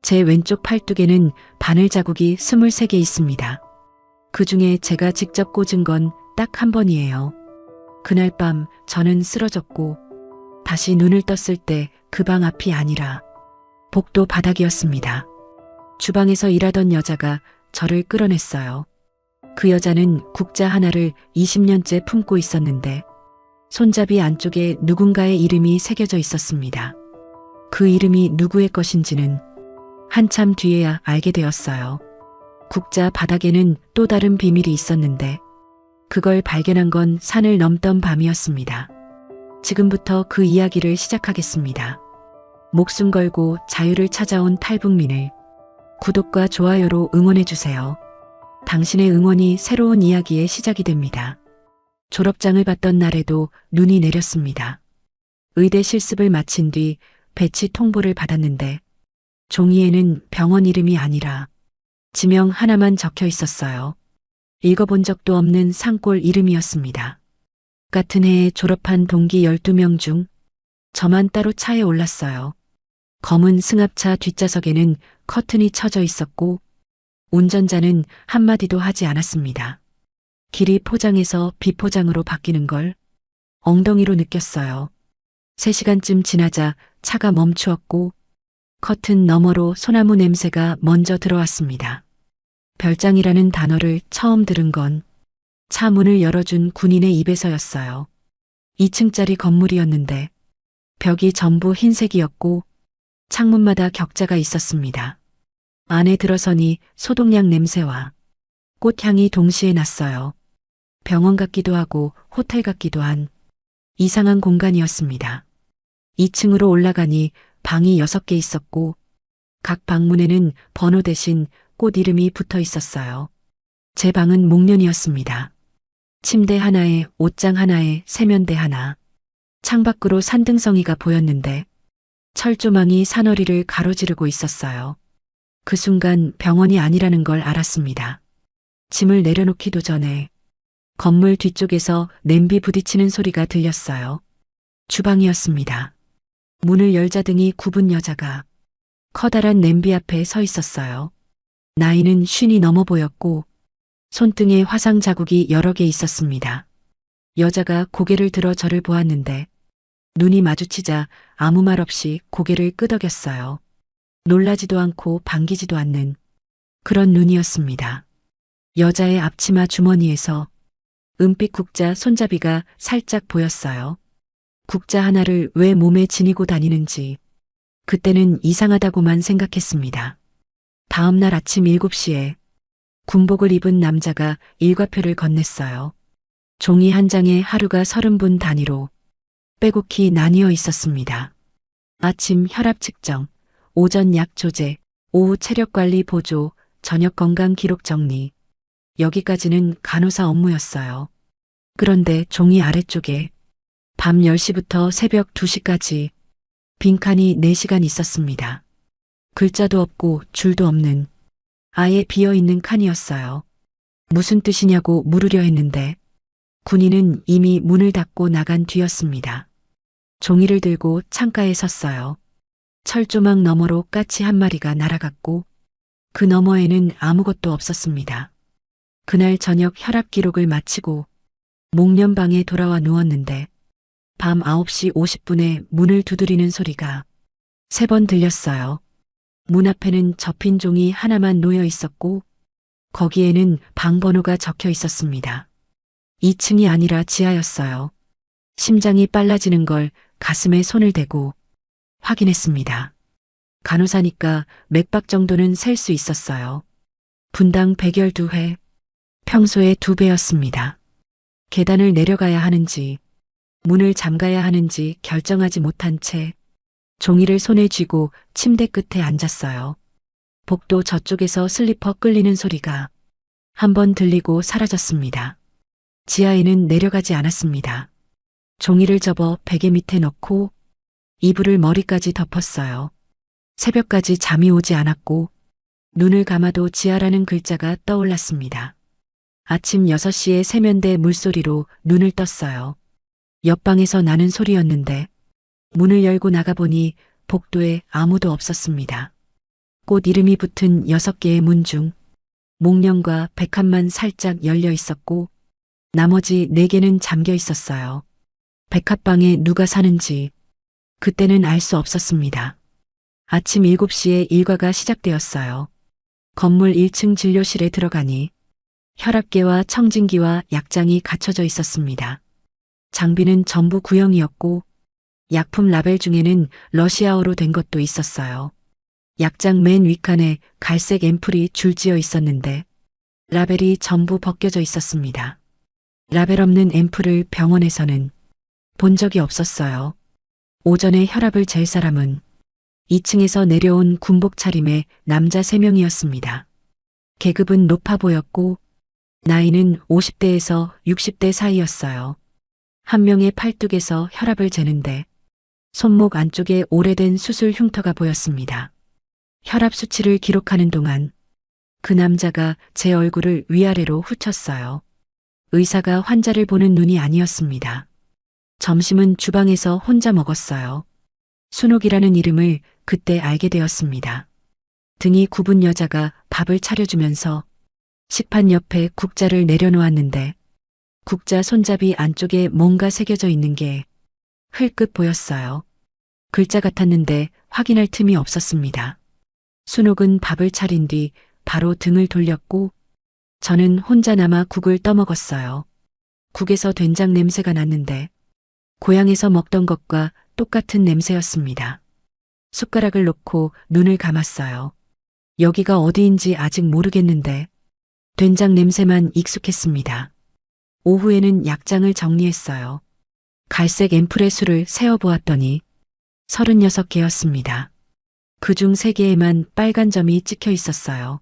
제 왼쪽 팔뚝에는 바늘 자국이 23개 있습니다. 그 중에 제가 직접 꽂은 건 딱 한 번이에요. 그날 밤 저는 쓰러졌고 다시 눈을 떴을 때 그 방 앞이 아니라 복도 바닥이었습니다. 주방에서 일하던 여자가 저를 끌어냈어요. 그 여자는 국자 하나를 20년째 품고 있었는데 손잡이 안쪽에 누군가의 이름이 새겨져 있었습니다. 그 이름이 누구의 것인지는 한참 뒤에야 알게 되었어요. 국자 바닥에는 또 다른 비밀이 있었는데 그걸 발견한 건 산을 넘던 밤이었습니다. 지금부터 그 이야기를 시작하겠습니다. 목숨 걸고 자유를 찾아온 탈북민을 구독과 좋아요로 응원해주세요. 당신의 응원이 새로운 이야기의 시작이 됩니다. 졸업장을 받던 날에도 눈이 내렸습니다. 의대 실습을 마친 뒤 배치 통보를 받았는데 종이에는 병원 이름이 아니라 지명 하나만 적혀 있었어요. 읽어본 적도 없는 산골 이름이었습니다. 같은 해에 졸업한 동기 12명 중 저만 따로 차에 올랐어요. 검은 승합차 뒷좌석에는 커튼이 쳐져 있었고 운전자는 한마디도 하지 않았습니다. 길이 포장에서 비포장으로 바뀌는 걸 엉덩이로 느꼈어요. 3시간쯤 지나자 차가 멈추었고 커튼 너머로 소나무 냄새가 먼저 들어왔습니다. 별장이라는 단어를 처음 들은 건 차 문을 열어준 군인의 입에서였어요. 2층짜리 건물이었는데 벽이 전부 흰색이었고 창문마다 격자가 있었습니다. 안에 들어서니 소독약 냄새와 꽃향이 동시에 났어요. 병원 같기도 하고 호텔 같기도 한 이상한 공간이었습니다. 2층으로 올라가니 방이 6개 있었고 각 방문에는 번호 대신 꽃 이름이 붙어 있었어요. 제 방은 목련이었습니다. 침대 하나에 옷장 하나에 세면대 하나. 창밖으로 산등성이가 보였는데 철조망이 사너리를 가로지르고 있었어요. 그 순간 병원이 아니라는 걸 알았습니다. 짐을 내려놓기도 전에 건물 뒤쪽에서 냄비 부딪히는 소리가 들렸어요. 주방이었습니다. 문을 열자더니 굽은 여자가 커다란 냄비 앞에 서 있었어요. 나이는 50이 넘어 보였고 손등에 화상 자국이 여러 개 있었습니다. 여자가 고개를 들어 저를 보았는데 눈이 마주치자 아무 말 없이 고개를 끄덕였어요. 놀라지도 않고 반기지도 않는 그런 눈이었습니다. 여자의 앞치마 주머니에서 은빛 국자 손잡이가 살짝 보였어요. 국자 하나를 왜 몸에 지니고 다니는지 그때는 이상하다고만 생각했습니다. 다음 날 아침 7시에 군복을 입은 남자가 일과표를 건넸어요. 종이 한 장에 하루가 30분 단위로 빼곡히 나뉘어 있었습니다. 아침 혈압 측정, 오전 약 조제, 오후 체력 관리 보조, 저녁 건강 기록 정리. 여기까지는 간호사 업무였어요. 그런데 종이 아래쪽에 밤 10시부터 새벽 2시까지 빈칸이 4시간 있었습니다. 글자도 없고 줄도 없는 아예 비어있는 칸이었어요. 무슨 뜻이냐고 물으려 했는데 군인은 이미 문을 닫고 나간 뒤였습니다. 종이를 들고 창가에 섰어요. 철조망 너머로 까치 한 마리가 날아갔고 그 너머에는 아무것도 없었습니다. 그날 저녁 혈압 기록을 마치고 목련방에 돌아와 누웠는데 밤 9시 50분에 문을 두드리는 소리가 3번 들렸어요. 문 앞에는 접힌 종이 하나만 놓여 있었고 거기에는 방 번호가 적혀 있었습니다. 2층이 아니라 지하였어요. 심장이 빨라지는 걸 가슴에 손을 대고 확인했습니다. 간호사니까 맥박 정도는 셀 수 있었어요. 분당 112회, 평소의 2배였습니다. 계단을 내려가야 하는지 문을 잠가야 하는지 결정하지 못한 채 종이를 손에 쥐고 침대 끝에 앉았어요. 복도 저쪽에서 슬리퍼 끌리는 소리가 한 번 들리고 사라졌습니다. 지하에는 내려가지 않았습니다. 종이를 접어 베개 밑에 넣고 이불을 머리까지 덮었어요. 새벽까지 잠이 오지 않았고 눈을 감아도 지하라는 글자가 떠올랐습니다. 아침 6시에 세면대 물소리로 눈을 떴어요. 옆방에서 나는 소리였는데 문을 열고 나가보니 복도에 아무도 없었습니다. 꽃 이름이 붙은 6개의 문 중 목련과 백합만 살짝 열려 있었고 나머지 4개는 잠겨 있었어요. 백합방에 누가 사는지 그때는 알 수 없었습니다. 아침 7시에 일과가 시작되었어요. 건물 1층 진료실에 들어가니 혈압계와 청진기와 약장이 갖춰져 있었습니다. 장비는 전부 구형이었고 약품 라벨 중에는 러시아어로 된 것도 있었어요. 약장 맨 윗칸에 갈색 앰플이 줄지어 있었는데 라벨이 전부 벗겨져 있었습니다. 라벨 없는 앰플을 병원에서는 본 적이 없었어요. 오전에 혈압을 잴 사람은 2층에서 내려온 군복 차림의 남자 3명이었습니다. 계급은 높아 보였고 나이는 50대에서 60대 사이였어요. 한 명의 팔뚝에서 혈압을 재는데 손목 안쪽에 오래된 수술 흉터가 보였습니다. 혈압 수치를 기록하는 동안 그 남자가 제 얼굴을 위아래로 훑었어요. 의사가 환자를 보는 눈이 아니었습니다. 점심은 주방에서 혼자 먹었어요. 순옥이라는 이름을 그때 알게 되었습니다. 등이 굽은 여자가 밥을 차려주면서 식판 옆에 국자를 내려놓았는데 국자 손잡이 안쪽에 뭔가 새겨져 있는 게 흘끗 보였어요. 글자 같았는데 확인할 틈이 없었습니다. 순옥은 밥을 차린 뒤 바로 등을 돌렸고 저는 혼자 남아 국을 떠먹었어요. 국에서 된장 냄새가 났는데 고향에서 먹던 것과 똑같은 냄새였습니다. 숟가락을 놓고 눈을 감았어요. 여기가 어디인지 아직 모르겠는데 된장 냄새만 익숙했습니다. 오후에는 약장을 정리했어요. 갈색 앰플의 수를 세어보았더니 36개였습니다. 그중 3개에만 빨간 점이 찍혀 있었어요.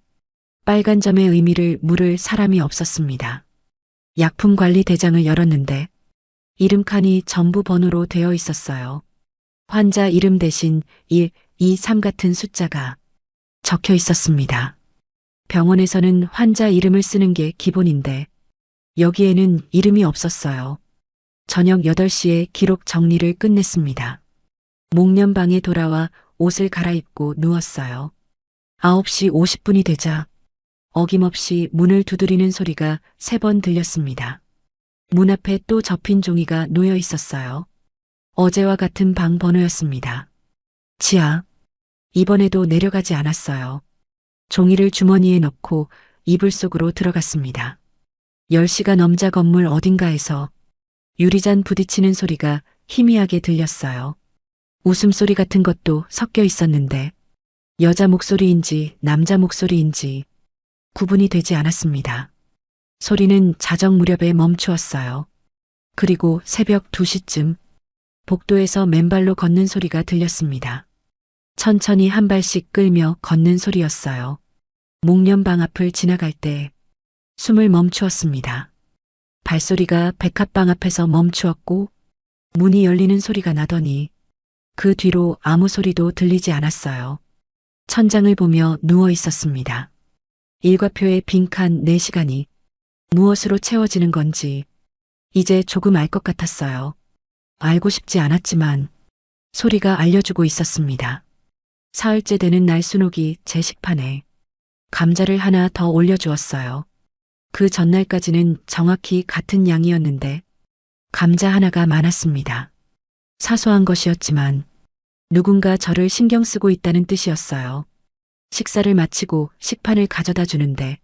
빨간 점의 의미를 물을 사람이 없었습니다. 약품관리 대장을 열었는데 이름 칸이 전부 번호로 되어 있었어요. 환자 이름 대신 1, 2, 3 같은 숫자가 적혀 있었습니다. 병원에서는 환자 이름을 쓰는 게 기본인데 여기에는 이름이 없었어요. 저녁 8시에 기록 정리를 끝냈습니다. 목련방에 돌아와 옷을 갈아입고 누웠어요. 9시 50분이 되자 어김없이 문을 두드리는 소리가 3번 들렸습니다. 문 앞에 또 접힌 종이가 놓여 있었어요. 어제와 같은 방 번호였습니다. 지하. 이번에도 내려가지 않았어요. 종이를 주머니에 넣고 이불 속으로 들어갔습니다. 10시가 넘자 건물 어딘가에서 유리잔 부딪히는 소리가 희미하게 들렸어요. 웃음소리 같은 것도 섞여 있었는데 여자 목소리인지 남자 목소리인지 구분이 되지 않았습니다. 소리는 자정 무렵에 멈추었어요. 그리고 새벽 2시쯤 복도에서 맨발로 걷는 소리가 들렸습니다. 천천히 한 발씩 끌며 걷는 소리였어요. 목련방 앞을 지나갈 때 숨을 멈추었습니다. 발소리가 백합방 앞에서 멈추었고 문이 열리는 소리가 나더니 그 뒤로 아무 소리도 들리지 않았어요. 천장을 보며 누워 있었습니다. 일과표의 빈칸 4시간이 무엇으로 채워지는 건지 이제 조금 알 것 같았어요. 알고 싶지 않았지만 소리가 알려주고 있었습니다. 사흘째 되는 날 순옥이 제 식판에 감자를 하나 더 올려주었어요. 그 전날까지는 정확히 같은 양이었는데 감자 하나가 많았습니다. 사소한 것이었지만 누군가 저를 신경 쓰고 있다는 뜻이었어요. 식사를 마치고 식판을 가져다 주는데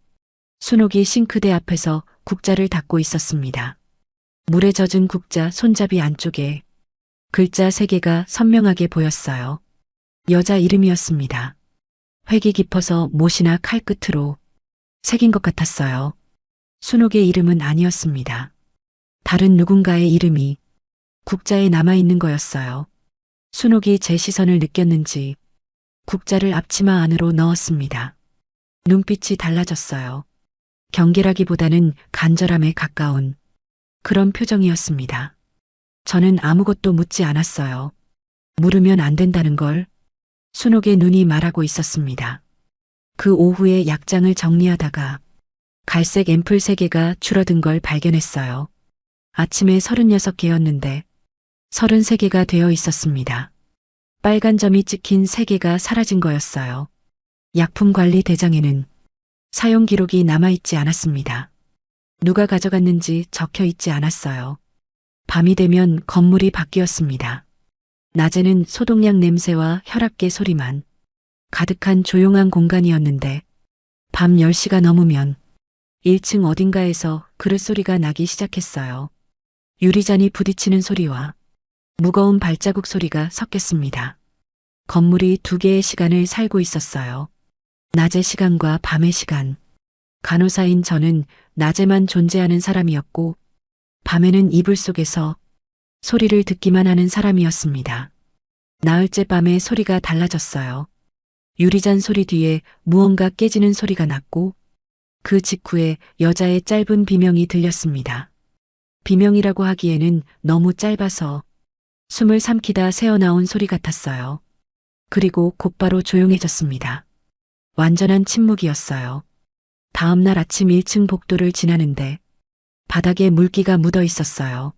순옥이 싱크대 앞에서 국자를 닦고 있었습니다. 물에 젖은 국자 손잡이 안쪽에 글자 3개가 선명하게 보였어요. 여자 이름이었습니다. 획이 깊어서 못이나 칼 끝으로 새긴 것 같았어요. 순옥의 이름은 아니었습니다. 다른 누군가의 이름이 국자에 남아있는 거였어요. 순옥이 제 시선을 느꼈는지 국자를 앞치마 안으로 넣었습니다. 눈빛이 달라졌어요. 경계라기보다는 간절함에 가까운 그런 표정이었습니다. 저는 아무것도 묻지 않았어요. 물으면 안 된다는 걸 순옥의 눈이 말하고 있었습니다. 그 오후에 약장을 정리하다가 갈색 앰플 3개가 줄어든 걸 발견했어요. 아침에 36개였는데 33개가 되어 있었습니다. 빨간 점이 찍힌 3개가 사라진 거였어요. 약품관리 대장에는 사용 기록이 남아있지 않았습니다. 누가 가져갔는지 적혀 있지 않았어요. 밤이 되면 건물이 바뀌었습니다. 낮에는 소독약 냄새와 혈압계 소리만 가득한 조용한 공간이었는데 밤 10시가 넘으면 1층 어딘가에서 그릇 소리가 나기 시작했어요. 유리잔이 부딪히는 소리와 무거운 발자국 소리가 섞였습니다. 건물이 두 개의 시간을 살고 있었어요. 낮의 시간과 밤의 시간. 간호사인 저는 낮에만 존재하는 사람이었고 밤에는 이불 속에서 소리를 듣기만 하는 사람이었습니다. 나흘째 밤에 소리가 달라졌어요. 유리잔 소리 뒤에 무언가 깨지는 소리가 났고 그 직후에 여자의 짧은 비명이 들렸습니다. 비명이라고 하기에는 너무 짧아서 숨을 삼키다 새어나온 소리 같았어요. 그리고 곧바로 조용해졌습니다. 완전한 침묵이었어요. 다음 날 아침 1층 복도를 지나는데 바닥에 물기가 묻어 있었어요.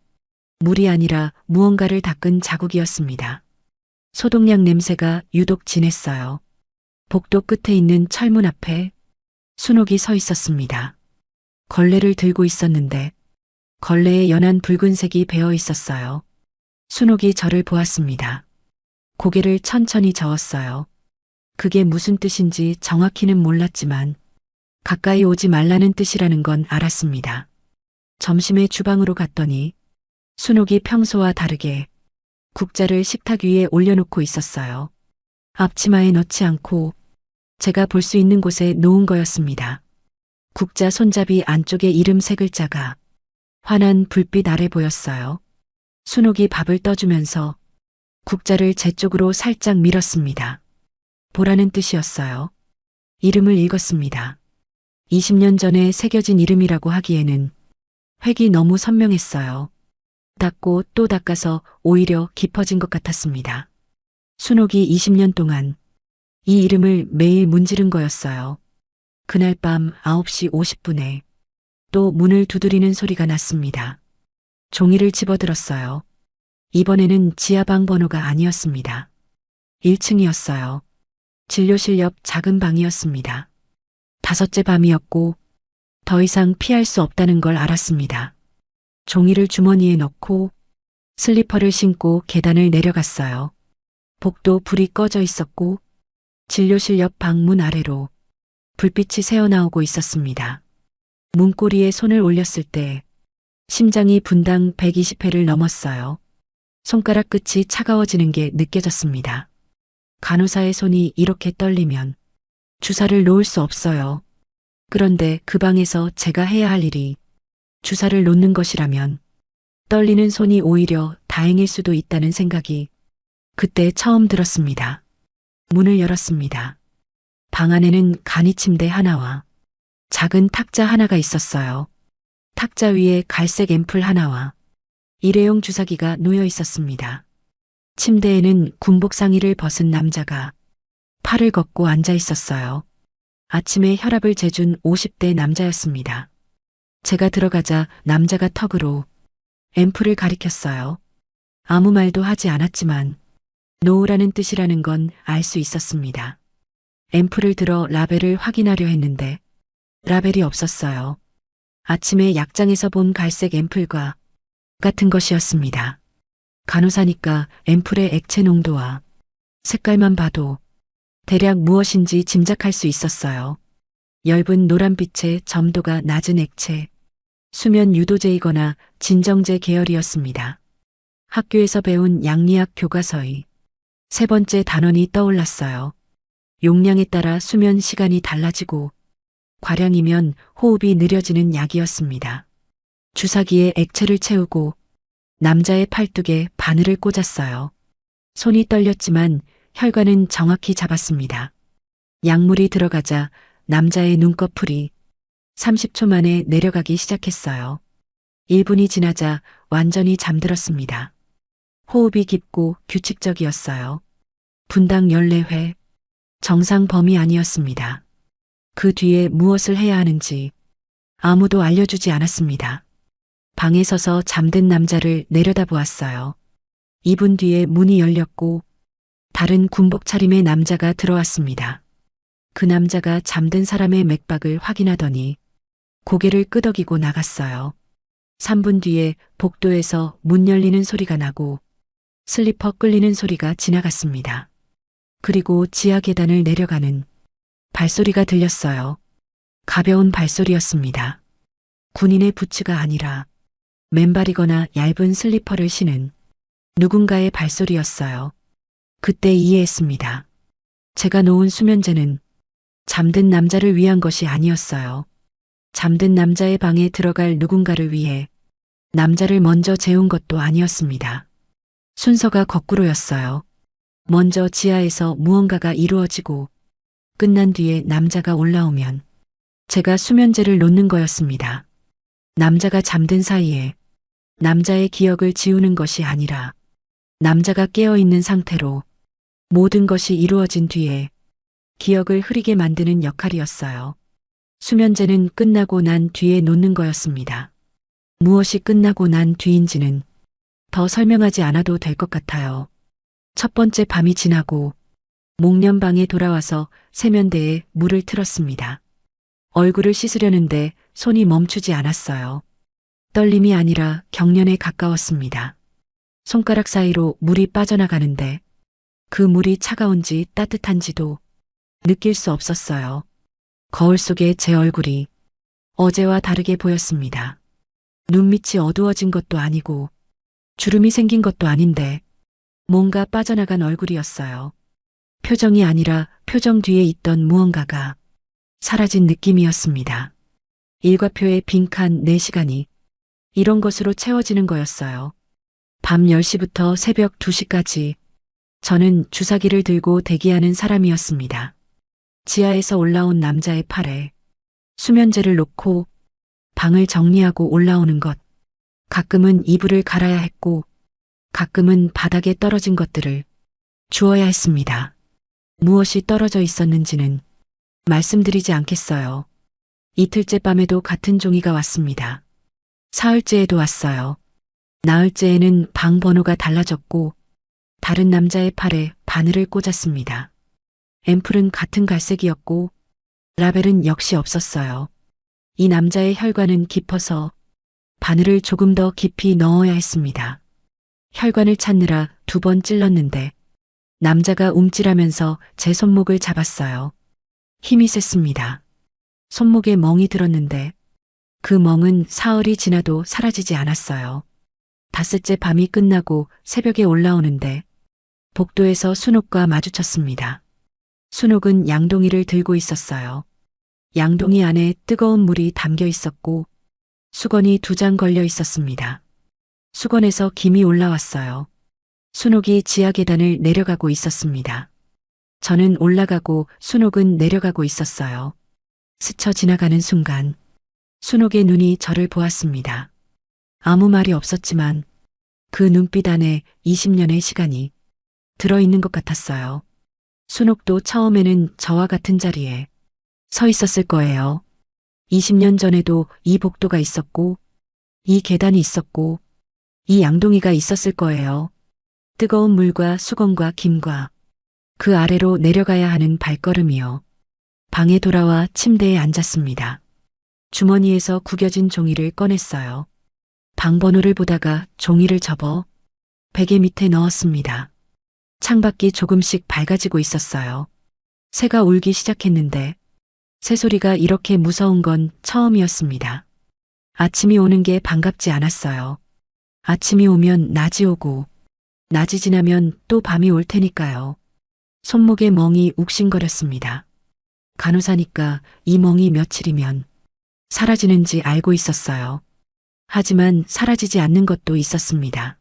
물이 아니라 무언가를 닦은 자국이었습니다. 소독약 냄새가 유독 진했어요. 복도 끝에 있는 철문 앞에 순옥이 서 있었습니다. 걸레를 들고 있었는데 걸레에 연한 붉은색이 배어 있었어요. 순옥이 저를 보았습니다. 고개를 천천히 저었어요. 그게 무슨 뜻인지 정확히는 몰랐지만 가까이 오지 말라는 뜻이라는 건 알았습니다. 점심에 주방으로 갔더니 순옥이 평소와 다르게 국자를 식탁 위에 올려놓고 있었어요. 앞치마에 넣지 않고 제가 볼 수 있는 곳에 놓은 거였습니다. 국자 손잡이 안쪽에 이름 세 글자가 환한 불빛 아래 보였어요. 순옥이 밥을 떠주면서 국자를 제 쪽으로 살짝 밀었습니다. 보라는 뜻이었어요. 이름을 읽었습니다. 20년 전에 새겨진 이름이라고 하기에는 획이 너무 선명했어요. 닦고 또 닦아서 오히려 깊어진 것 같았습니다. 순옥이 20년 동안 이 이름을 매일 문지른 거였어요. 그날 밤 9시 50분에 또 문을 두드리는 소리가 났습니다. 종이를 집어들었어요. 이번에는 지하방 번호가 아니었습니다. 1층이었어요. 진료실 옆 작은 방이었습니다. 5째 밤이었고 더 이상 피할 수 없다는 걸 알았습니다. 종이를 주머니에 넣고 슬리퍼를 신고 계단을 내려갔어요. 복도 불이 꺼져 있었고 진료실 옆 방문 아래로 불빛이 새어나오고 있었습니다. 문고리에 손을 올렸을 때 심장이 분당 120회를 넘었어요. 손가락 끝이 차가워지는 게 느껴졌습니다. 간호사의 손이 이렇게 떨리면 주사를 놓을 수 없어요. 그런데 그 방에서 제가 해야 할 일이 주사를 놓는 것이라면 떨리는 손이 오히려 다행일 수도 있다는 생각이 그때 처음 들었습니다. 문을 열었습니다. 방 안에는 간이 침대 하나와 작은 탁자 하나가 있었어요. 탁자 위에 갈색 앰플 하나와 일회용 주사기가 놓여 있었습니다. 침대에는 군복 상의를 벗은 남자가 팔을 걷고 앉아 있었어요. 아침에 혈압을 재준 50대 남자였습니다. 제가 들어가자 남자가 턱으로 앰플을 가리켰어요. 아무 말도 하지 않았지만 놓으라는 뜻이라는 건 알 수 있었습니다. 앰플을 들어 라벨을 확인하려 했는데 라벨이 없었어요. 아침에 약장에서 본 갈색 앰플과 같은 것이었습니다. 간호사니까 앰플의 액체 농도와 색깔만 봐도 대략 무엇인지 짐작할 수 있었어요. 엷은 노란빛의 점도가 낮은 액체, 수면 유도제이거나 진정제 계열이었습니다. 학교에서 배운 양리학 교과서의 세 번째 단원이 떠올랐어요. 용량에 따라 수면 시간이 달라지고 과량이면 호흡이 느려지는 약이었습니다. 주사기에 액체를 채우고 남자의 팔뚝에 바늘을 꽂았어요. 손이 떨렸지만 혈관은 정확히 잡았습니다. 약물이 들어가자 남자의 눈꺼풀이 30초 만에 내려가기 시작했어요. 1분이 지나자 완전히 잠들었습니다. 호흡이 깊고 규칙적이었어요. 분당 14회, 정상 범위 아니었습니다. 그 뒤에 무엇을 해야 하는지 아무도 알려주지 않았습니다. 방에 서서 잠든 남자를 내려다보았어요. 2분 뒤에 문이 열렸고 다른 군복 차림의 남자가 들어왔습니다. 그 남자가 잠든 사람의 맥박을 확인하더니 고개를 끄덕이고 나갔어요. 3분 뒤에 복도에서 문 열리는 소리가 나고 슬리퍼 끌리는 소리가 지나갔습니다. 그리고 지하 계단을 내려가는 발소리가 들렸어요. 가벼운 발소리였습니다. 군인의 부츠가 아니라 맨발이거나 얇은 슬리퍼를 신은 누군가의 발소리였어요. 그때 이해했습니다. 제가 놓은 수면제는 잠든 남자를 위한 것이 아니었어요. 잠든 남자의 방에 들어갈 누군가를 위해 남자를 먼저 재운 것도 아니었습니다. 순서가 거꾸로였어요. 먼저 지하에서 무언가가 이루어지고 끝난 뒤에 남자가 올라오면 제가 수면제를 놓는 거였습니다. 남자가 잠든 사이에 남자의 기억을 지우는 것이 아니라 남자가 깨어있는 상태로 모든 것이 이루어진 뒤에 기억을 흐리게 만드는 역할이었어요. 수면제는 끝나고 난 뒤에 놓는 거였습니다. 무엇이 끝나고 난 뒤인지는 더 설명하지 않아도 될 것 같아요. 첫 번째 밤이 지나고 목련방에 돌아와서 세면대에 물을 틀었습니다. 얼굴을 씻으려는데 손이 멈추지 않았어요. 떨림이 아니라 경련에 가까웠습니다. 손가락 사이로 물이 빠져나가는데 그 물이 차가운지 따뜻한지도 느낄 수 없었어요. 거울 속에 제 얼굴이 어제와 다르게 보였습니다. 눈밑이 어두워진 것도 아니고 주름이 생긴 것도 아닌데 뭔가 빠져나간 얼굴이었어요. 표정이 아니라 표정 뒤에 있던 무언가가 사라진 느낌이었습니다. 일과표의 빈칸 4시간이 이런 것으로 채워지는 거였어요. 밤 10시부터 새벽 2시까지 저는 주사기를 들고 대기하는 사람이었습니다. 지하에서 올라온 남자의 팔에 수면제를 놓고 방을 정리하고 올라오는 것, 가끔은 이불을 갈아야 했고 가끔은 바닥에 떨어진 것들을 주워야 했습니다. 무엇이 떨어져 있었는지는 말씀드리지 않겠어요. 이틀째 밤에도 같은 종이가 왔습니다. 사흘째에도 왔어요. 나흘째에는 방 번호가 달라졌고 다른 남자의 팔에 바늘을 꽂았습니다. 앰플은 같은 갈색이었고 라벨은 역시 없었어요. 이 남자의 혈관은 깊어서 바늘을 조금 더 깊이 넣어야 했습니다. 혈관을 찾느라 2번 찔렀는데 남자가 움찔하면서 제 손목을 잡았어요. 힘이 셌습니다. 손목에 멍이 들었는데 그 멍은 사흘이 지나도 사라지지 않았어요. 닷새째 밤이 끝나고 새벽에 올라오는데 복도에서 순옥과 마주쳤습니다. 순옥은 양동이를 들고 있었어요. 양동이 안에 뜨거운 물이 담겨 있었고 수건이 2장 걸려 있었습니다. 수건에서 김이 올라왔어요. 순옥이 지하 계단을 내려가고 있었습니다. 저는 올라가고 순옥은 내려가고 있었어요. 스쳐 지나가는 순간 순옥의 눈이 저를 보았습니다. 아무 말이 없었지만 그 눈빛 안에 20년의 시간이 들어있는 것 같았어요. 순옥도 처음에는 저와 같은 자리에 서 있었을 거예요. 20년 전에도 이 복도가 있었고 이 계단이 있었고 이 양동이가 있었을 거예요. 뜨거운 물과 수건과 김과 그 아래로 내려가야 하는 발걸음이요. 방에 돌아와 침대에 앉았습니다. 주머니에서 구겨진 종이를 꺼냈어요. 방 번호를 보다가 종이를 접어 베개 밑에 넣었습니다. 창밖이 조금씩 밝아지고 있었어요. 새가 울기 시작했는데 새소리가 이렇게 무서운 건 처음이었습니다. 아침이 오는 게 반갑지 않았어요. 아침이 오면 낮이 오고 낮이 지나면 또 밤이 올 테니까요. 손목에 멍이 욱신거렸습니다. 간호사니까 이 멍이 며칠이면 사라지는지 알고 있었어요. 하지만 사라지지 않는 것도 있었습니다.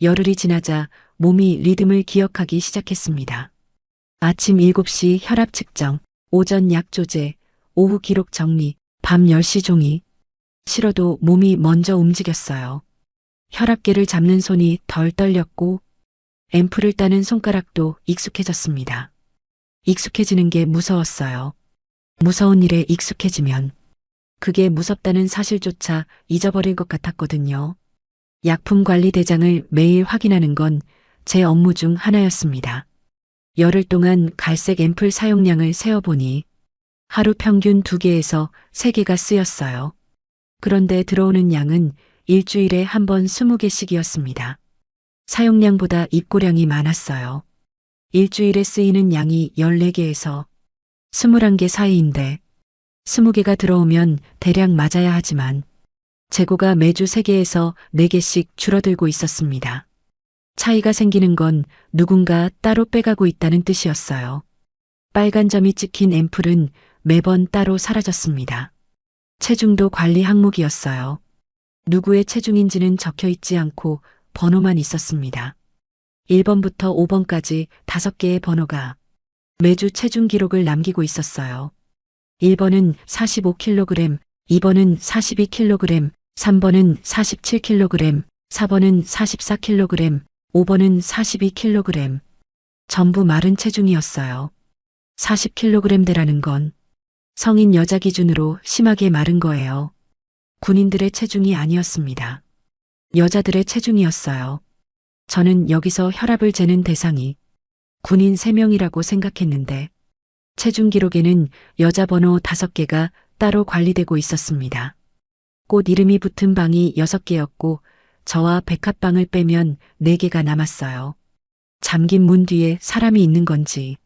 열흘이 지나자 몸이 리듬을 기억하기 시작했습니다. 아침 7시 혈압 측정, 오전 약 조제, 오후 기록 정리, 밤 10시 종이. 싫어도 몸이 먼저 움직였어요. 혈압계를 잡는 손이 덜 떨렸고 앰플을 따는 손가락도 익숙해졌습니다. 익숙해지는 게 무서웠어요. 무서운 일에 익숙해지면 그게 무섭다는 사실조차 잊어버릴 것 같았거든요. 약품 관리 대장을 매일 확인하는 건 제 업무 중 하나였습니다. 열흘 동안 갈색 앰플 사용량을 세어보니 하루 평균 2개에서 3개가 쓰였어요. 그런데 들어오는 양은 일주일에 한 번 20개씩이었습니다. 사용량보다 입고량이 많았어요. 일주일에 쓰이는 양이 14개에서 21개 사이인데 20개가 들어오면 대략 맞아야 하지만 재고가 매주 3개에서 4개씩 줄어들고 있었습니다. 차이가 생기는 건 누군가 따로 빼가고 있다는 뜻이었어요. 빨간 점이 찍힌 앰플은 매번 따로 사라졌습니다. 체중도 관리 항목이었어요. 누구의 체중인지는 적혀 있지 않고 번호만 있었습니다. 1번부터 5번까지 5개의 번호가 매주 체중 기록을 남기고 있었어요. 1번은 45kg, 2번은 42kg, 3번은 47kg, 4번은 44kg, 5번은 42kg. 전부 마른 체중이었어요. 40kg대라는 건 성인 여자 기준으로 심하게 마른 거예요. 군인들의 체중이 아니었습니다. 여자들의 체중이었어요. 저는 여기서 혈압을 재는 대상이 군인 3명이라고 생각했는데 체중 기록에는 여자 번호 5개가 따로 관리되고 있었습니다. 꽃 이름이 붙은 방이 6개였고 저와 백합방을 빼면 4개가 남았어요. 잠긴 문 뒤에 사람이 있는 건지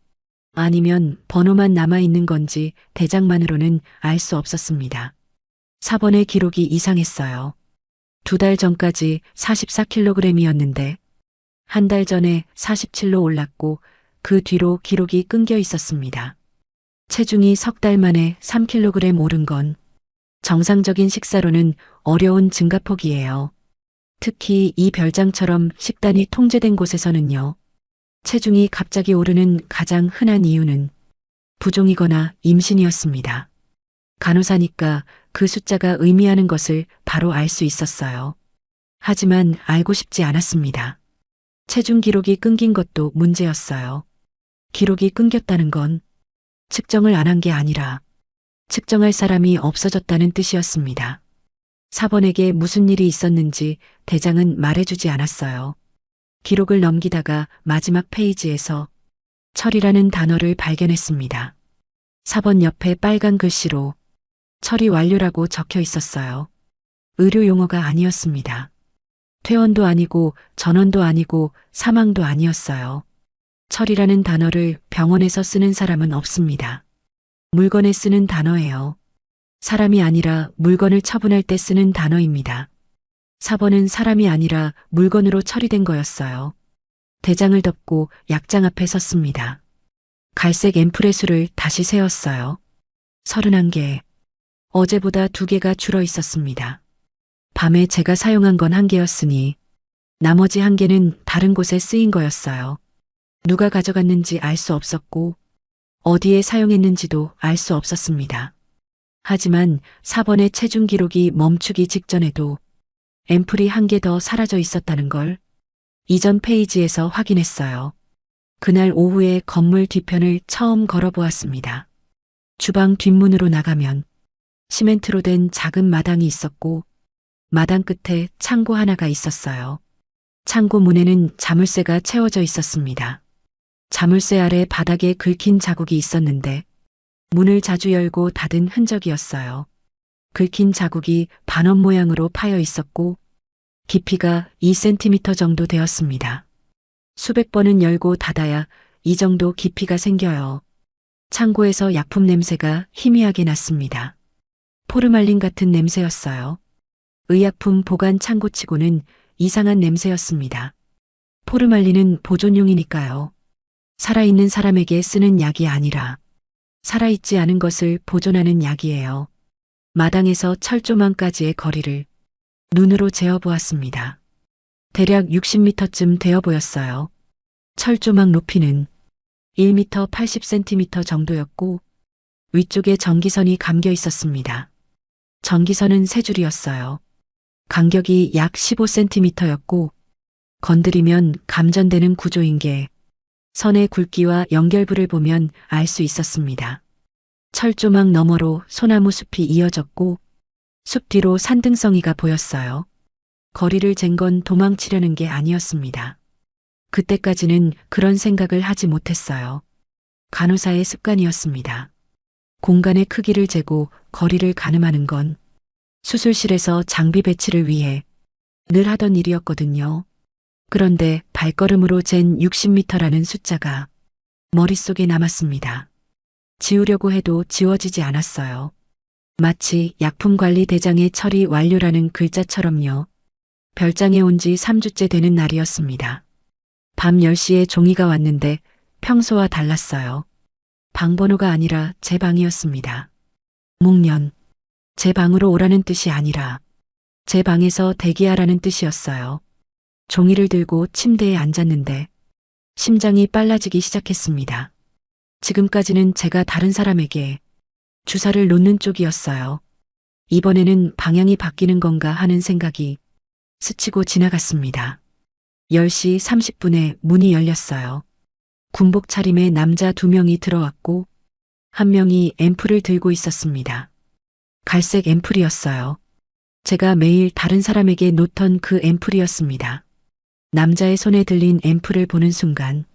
아니면 번호만 남아있는 건지 대장만으로는 알 수 없었습니다. 4번의 기록이 이상했어요. 2달 전까지 44kg이었는데 한 달 전에 47로 올랐고 그 뒤로 기록이 끊겨 있었습니다. 체중이 3달 만에 3kg 오른 건 정상적인 식사로는 어려운 증가폭이에요. 특히 이 별장처럼 식단이 통제된 곳에서는요. 체중이 갑자기 오르는 가장 흔한 이유는 부종이거나 임신이었습니다. 간호사니까 그 숫자가 의미하는 것을 바로 알 수 있었어요. 하지만 알고 싶지 않았습니다. 체중 기록이 끊긴 것도 문제였어요. 기록이 끊겼다는 건 측정을 안 한 게 아니라 측정할 사람이 없어졌다는 뜻이었습니다. 4번에게 무슨 일이 있었는지 대장은 말해주지 않았어요. 기록을 넘기다가 마지막 페이지에서 처리라는 단어를 발견했습니다. 4번 옆에 빨간 글씨로 처리 완료라고 적혀 있었어요. 의료 용어가 아니었습니다. 퇴원도 아니고 전원도 아니고 사망도 아니었어요. 처리라는 단어를 병원에서 쓰는 사람은 없습니다. 물건에 쓰는 단어예요. 사람이 아니라 물건을 처분할 때 쓰는 단어입니다. 4번은 사람이 아니라 물건으로 처리된 거였어요. 대장을 덮고 약장 앞에 섰습니다. 갈색 앰플의 수를 다시 세었어요. 31개. 어제보다 2개가 줄어 있었습니다. 밤에 제가 사용한 건 1개였으니 나머지 1개는 다른 곳에 쓰인 거였어요. 누가 가져갔는지 알 수 없었고 어디에 사용했는지도 알 수 없었습니다. 하지만 4번의 체중 기록이 멈추기 직전에도 앰플이 1개 더 사라져 있었다는 걸 이전 페이지에서 확인했어요. 그날 오후에 건물 뒤편을 처음 걸어보았습니다. 주방 뒷문으로 나가면 시멘트로 된 작은 마당이 있었고 마당 끝에 창고 하나가 있었어요. 창고 문에는 자물쇠가 채워져 있었습니다. 자물쇠 아래 바닥에 긁힌 자국이 있었는데 문을 자주 열고 닫은 흔적이었어요. 긁힌 자국이 반원 모양으로 파여 있었고 깊이가 2cm 정도 되었습니다. 수백 번은 열고 닫아야 이 정도 깊이가 생겨요. 창고에서 약품 냄새가 희미하게 났습니다. 포르말린 같은 냄새였어요. 의약품 보관 창고치고는 이상한 냄새였습니다. 포르말린은 보존용이니까요. 살아있는 사람에게 쓰는 약이 아니라 살아있지 않은 것을 보존하는 약이에요. 마당에서 철조망까지의 거리를 눈으로 재어보았습니다. 대략 60m쯤 되어 보였어요. 철조망 높이는 1m 80cm 정도였고 위쪽에 전기선이 감겨 있었습니다. 전기선은 3줄이었어요. 간격이 약 15cm였고 건드리면 감전되는 구조인 게 선의 굵기와 연결부를 보면 알 수 있었습니다. 철조망 너머로 소나무 숲이 이어졌고 숲 뒤로 산등성이가 보였어요. 거리를 잰 건 도망치려는 게 아니었습니다. 그때까지는 그런 생각을 하지 못했어요. 간호사의 습관이었습니다. 공간의 크기를 재고 거리를 가늠하는 건 수술실에서 장비 배치를 위해 늘 하던 일이었거든요. 그런데 발걸음으로 잰 60m라는 숫자가 머릿속에 남았습니다. 지우려고 해도 지워지지 않았어요. 마치 약품관리 대장의 처리 완료라는 글자처럼요. 별장에 온 지 3주째 되는 날이었습니다. 밤 10시에 종이가 왔는데 평소와 달랐어요. 방번호가 아니라 제 방이었습니다. 묵년. 제 방으로 오라는 뜻이 아니라 제 방에서 대기하라는 뜻이었어요. 종이를 들고 침대에 앉았는데 심장이 빨라지기 시작했습니다. 지금까지는 제가 다른 사람에게 주사를 놓는 쪽이었어요. 이번에는 방향이 바뀌는 건가 하는 생각이 스치고 지나갔습니다. 10시 30분에 문이 열렸어요. 군복 차림의 남자 2명이 들어왔고 한 명이 앰플을 들고 있었습니다. 갈색 앰플이었어요. 제가 매일 다른 사람에게 놓던 그 앰플이었습니다. 남자의 손에 들린 앰플을 보는 순간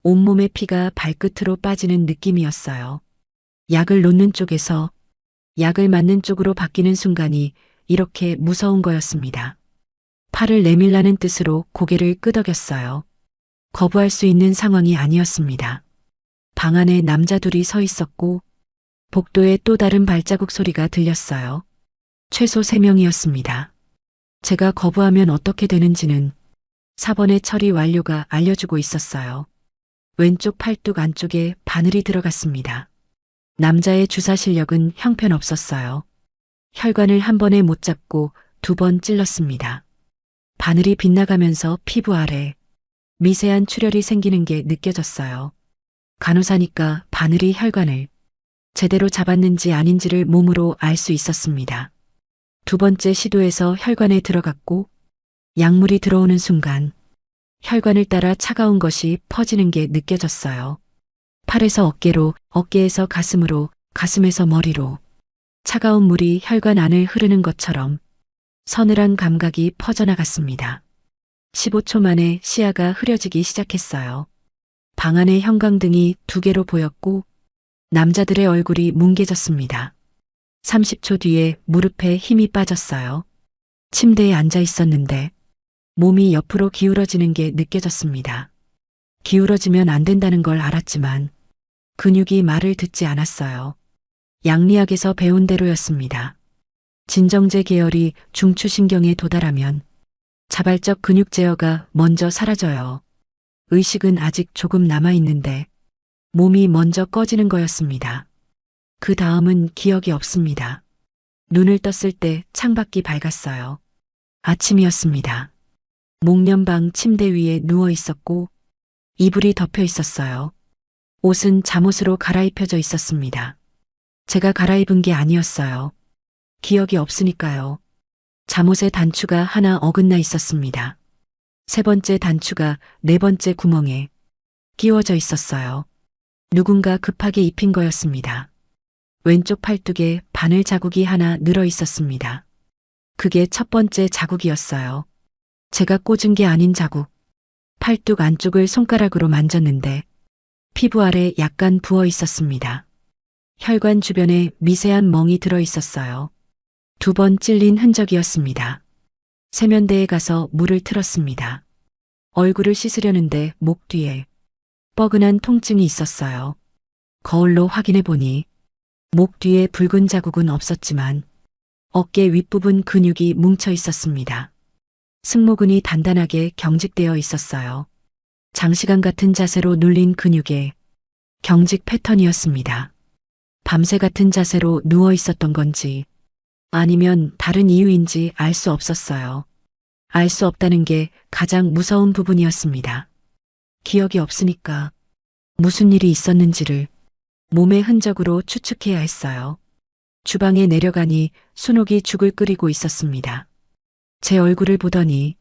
온몸의 피가 발끝으로 빠지는 느낌이었어요. 약을 놓는 쪽에서 약을 맞는 쪽으로 바뀌는 순간이 이렇게 무서운 거였습니다. 팔을 내밀라는 뜻으로 고개를 끄덕였어요. 거부할 수 있는 상황이 아니었습니다. 방 안에 남자 둘이 서 있었고 복도에 또 다른 발자국 소리가 들렸어요. 최소 3명이었습니다. 제가 거부하면 어떻게 되는지는 4번의 처리 완료가 알려주고 있었어요. 왼쪽 팔뚝 안쪽에 바늘이 들어갔습니다. 남자의 주사 실력은 형편없었어요. 혈관을 한 번에 못 잡고 2번 찔렀습니다. 바늘이 빗나가면서 피부 아래 미세한 출혈이 생기는 게 느껴졌어요. 간호사니까 바늘이 혈관을 제대로 잡았는지 아닌지를 몸으로 알 수 있었습니다. 2번째 시도에서 혈관에 들어갔고 약물이 들어오는 순간 혈관을 따라 차가운 것이 퍼지는 게 느껴졌어요. 팔에서 어깨로, 어깨에서 가슴으로, 가슴에서 머리로 차가운 물이 혈관 안을 흐르는 것처럼 서늘한 감각이 퍼져나갔습니다. 15초 만에 시야가 흐려지기 시작했어요. 방 안에 형광등이 2개로 보였고 남자들의 얼굴이 뭉개졌습니다. 30초 뒤에 무릎에 힘이 빠졌어요. 침대에 앉아 있었는데 몸이 옆으로 기울어지는 게 느껴졌습니다. 기울어지면 안 된다는 걸 알았지만 근육이 말을 듣지 않았어요. 양리학에서 배운 대로였습니다. 진정제 계열이 중추신경에 도달하면 자발적 근육 제어가 먼저 사라져요. 의식은 아직 조금 남아있는데 몸이 먼저 꺼지는 거였습니다. 그 다음은 기억이 없습니다. 눈을 떴을 때 창밖이 밝았어요. 아침이었습니다. 목련방 침대 위에 누워 있었고 이불이 덮여 있었어요. 옷은 잠옷으로 갈아입혀져 있었습니다. 제가 갈아입은 게 아니었어요. 기억이 없으니까요. 잠옷의 단추가 하나 어긋나 있었습니다. 3번째 단추가 4번째 구멍에 끼워져 있었어요. 누군가 급하게 입힌 거였습니다. 왼쪽 팔뚝에 바늘 자국이 하나 늘어 있었습니다. 그게 첫 번째 자국이었어요. 제가 꽂은 게 아닌 자국. 팔뚝 안쪽을 손가락으로 만졌는데 피부 아래 약간 부어 있었습니다. 혈관 주변에 미세한 멍이 들어 있었어요. 2번 찔린 흔적이었습니다. 세면대에 가서 물을 틀었습니다. 얼굴을 씻으려는데 목 뒤에 뻐근한 통증이 있었어요. 거울로 확인해 보니 목 뒤에 붉은 자국은 없었지만 어깨 윗부분 근육이 뭉쳐 있었습니다. 승모근이 단단하게 경직되어 있었어요. 장시간 같은 자세로 눌린 근육의 경직 패턴이었습니다. 밤새 같은 자세로 누워 있었던 건지 아니면 다른 이유인지 알 수 없었어요. 알 수 없다는 게 가장 무서운 부분이었습니다. 기억이 없으니까 무슨 일이 있었는지를 몸의 흔적으로 추측해야 했어요. 주방에 내려가니 순옥이 죽을 끓이고 있었습니다. 제 얼굴을 보더니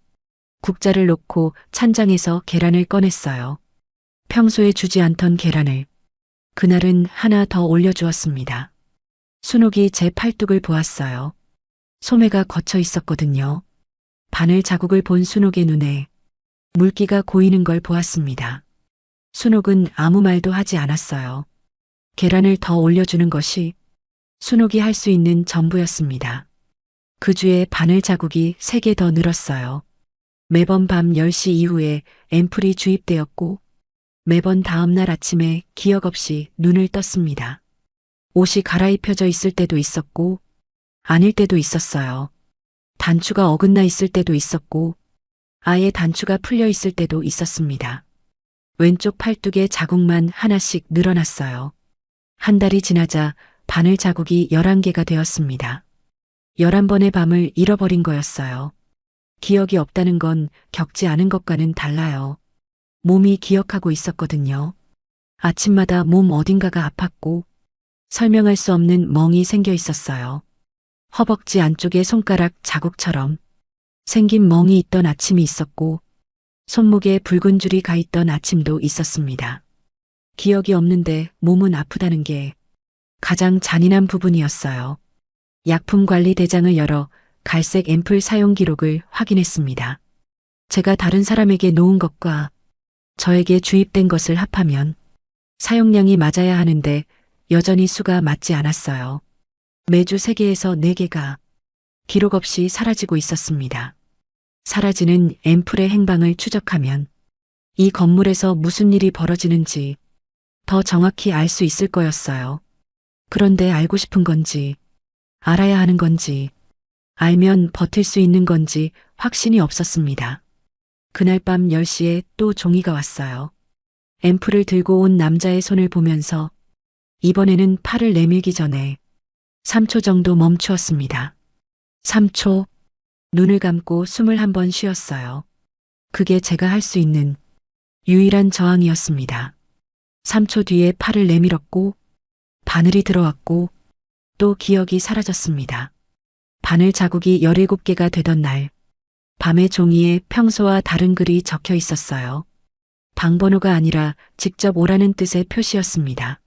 국자를 놓고 찬장에서 계란을 꺼냈어요. 평소에 주지 않던 계란을 그날은 하나 더 올려주었습니다. 순옥이 제 팔뚝을 보았어요. 소매가 거쳐 있었거든요. 바늘 자국을 본 순옥의 눈에 물기가 고이는 걸 보았습니다. 순옥은 아무 말도 하지 않았어요. 계란을 더 올려주는 것이 순옥이 할 수 있는 전부였습니다. 그 주에 바늘 자국이 3개 더 늘었어요. 매번 밤 10시 이후에 앰플이 주입되었고 매번 다음날 아침에 기억 없이 눈을 떴습니다. 옷이 갈아입혀져 있을 때도 있었고 아닐 때도 있었어요. 단추가 어긋나 있을 때도 있었고 아예 단추가 풀려 있을 때도 있었습니다. 왼쪽 팔뚝에 자국만 하나씩 늘어났어요. 한 달이 지나자 바늘 자국이 11개가 되었습니다. 11번의 밤을 잃어버린 거였어요. 기억이 없다는 건 겪지 않은 것과는 달라요. 몸이 기억하고 있었거든요. 아침마다 몸 어딘가가 아팠고 설명할 수 없는 멍이 생겨 있었어요. 허벅지 안쪽에 손가락 자국처럼 생긴 멍이 있던 아침이 있었고 손목에 붉은 줄이 가 있던 아침도 있었습니다. 기억이 없는데 몸은 아프다는 게 가장 잔인한 부분이었어요. 약품 관리 대장을 열어 갈색 앰플 사용 기록을 확인했습니다. 제가 다른 사람에게 놓은 것과 저에게 주입된 것을 합하면 사용량이 맞아야 하는데 여전히 수가 맞지 않았어요. 매주 3개에서 4개가 기록 없이 사라지고 있었습니다. 사라지는 앰플의 행방을 추적하면 이 건물에서 무슨 일이 벌어지는지 더 정확히 알 수 있을 거였어요. 그런데 알고 싶은 건지, 알아야 하는 건지, 알면 버틸 수 있는 건지 확신이 없었습니다. 그날 밤 10시에 또 종이가 왔어요. 앰플을 들고 온 남자의 손을 보면서 이번에는 팔을 내밀기 전에 3초 정도 멈추었습니다. 3초, 눈을 감고 숨을 한 번 쉬었어요. 그게 제가 할 수 있는 유일한 저항이었습니다. 3초 뒤에 팔을 내밀었고 바늘이 들어왔고 또 기억이 사라졌습니다. 바늘 자국이 17개가 되던 날, 밤의 종이에 평소와 다른 글이 적혀 있었어요. 방번호가 아니라 직접 오라는 뜻의 표시였습니다.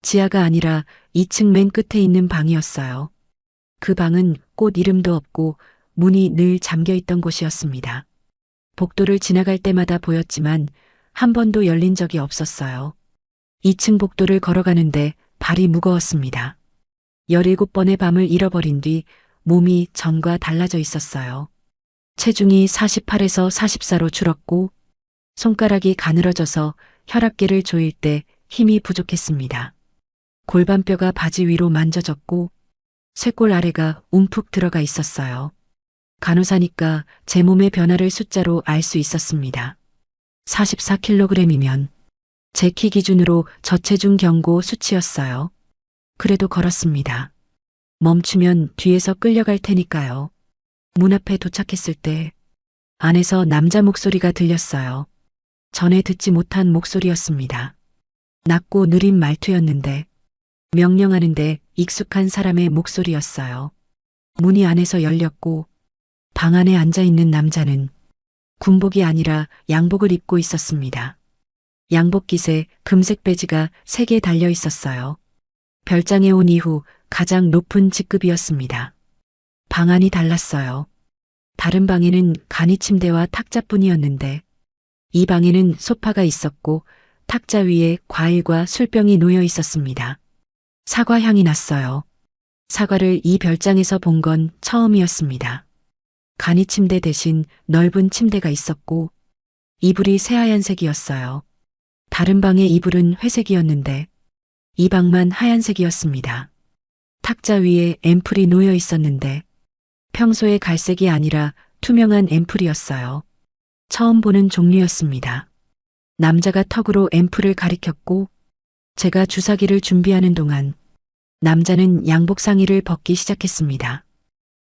지하가 아니라 2층 맨 끝에 있는 방이었어요. 그 방은 꽃 이름도 없고 문이 늘 잠겨 있던 곳이었습니다. 복도를 지나갈 때마다 보였지만 한 번도 열린 적이 없었어요. 2층 복도를 걸어가는데 발이 무거웠습니다. 17번의 밤을 잃어버린 뒤 몸이 전과 달라져 있었어요. 체중이 48에서 44로 줄었고 손가락이 가늘어져서 혈압계를 조일 때 힘이 부족했습니다. 골반뼈가 바지 위로 만져졌고 쇄골 아래가 움푹 들어가 있었어요. 간호사니까 제 몸의 변화를 숫자로 알 수 있었습니다. 44kg이면 제 키 기준으로 저체중 경고 수치였어요. 그래도 걸었습니다. 멈추면 뒤에서 끌려갈 테니까요. 문 앞에 도착했을 때 안에서 남자 목소리가 들렸어요. 전에 듣지 못한 목소리였습니다. 낮고 느린 말투였는데 명령하는데 익숙한 사람의 목소리였어요. 문이 안에서 열렸고 방 안에 앉아있는 남자는 군복이 아니라 양복을 입고 있었습니다. 양복 깃에 금색 배지가 3개 달려 있었어요. 별장에 온 이후 가장 높은 직급이었습니다. 방안이 달랐어요. 다른 방에는 간이 침대와 탁자뿐이었는데 이 방에는 소파가 있었고 탁자 위에 과일과 술병이 놓여 있었습니다. 사과 향이 났어요. 사과를 이 별장에서 본 건 처음이었습니다. 간이 침대 대신 넓은 침대가 있었고 이불이 새하얀색이었어요. 다른 방의 이불은 회색이었는데 이 방만 하얀색이었습니다. 탁자 위에 앰플이 놓여 있었는데 평소의 갈색이 아니라 투명한 앰플이었어요. 처음 보는 종류였습니다. 남자가 턱으로 앰플을 가리켰고 제가 주사기를 준비하는 동안 남자는 양복 상의를 벗기 시작했습니다.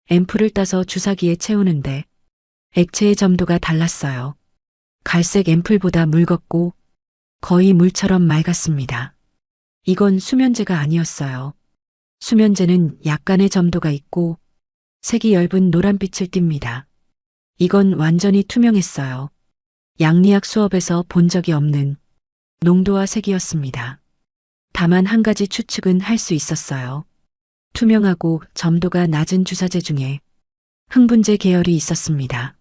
앰플을 따서 주사기에 채우는데 액체의 점도가 달랐어요. 갈색 앰플보다 묽었고 거의 물처럼 맑았습니다. 이건 수면제가 아니었어요. 수면제는 약간의 점도가 있고 색이 엷은 노란빛을 띱니다. 이건 완전히 투명했어요. 양리학 수업에서 본 적이 없는 농도와 색이었습니다. 다만 한 가지 추측은 할 수 있었어요. 투명하고 점도가 낮은 주사제 중에 흥분제 계열이 있었습니다.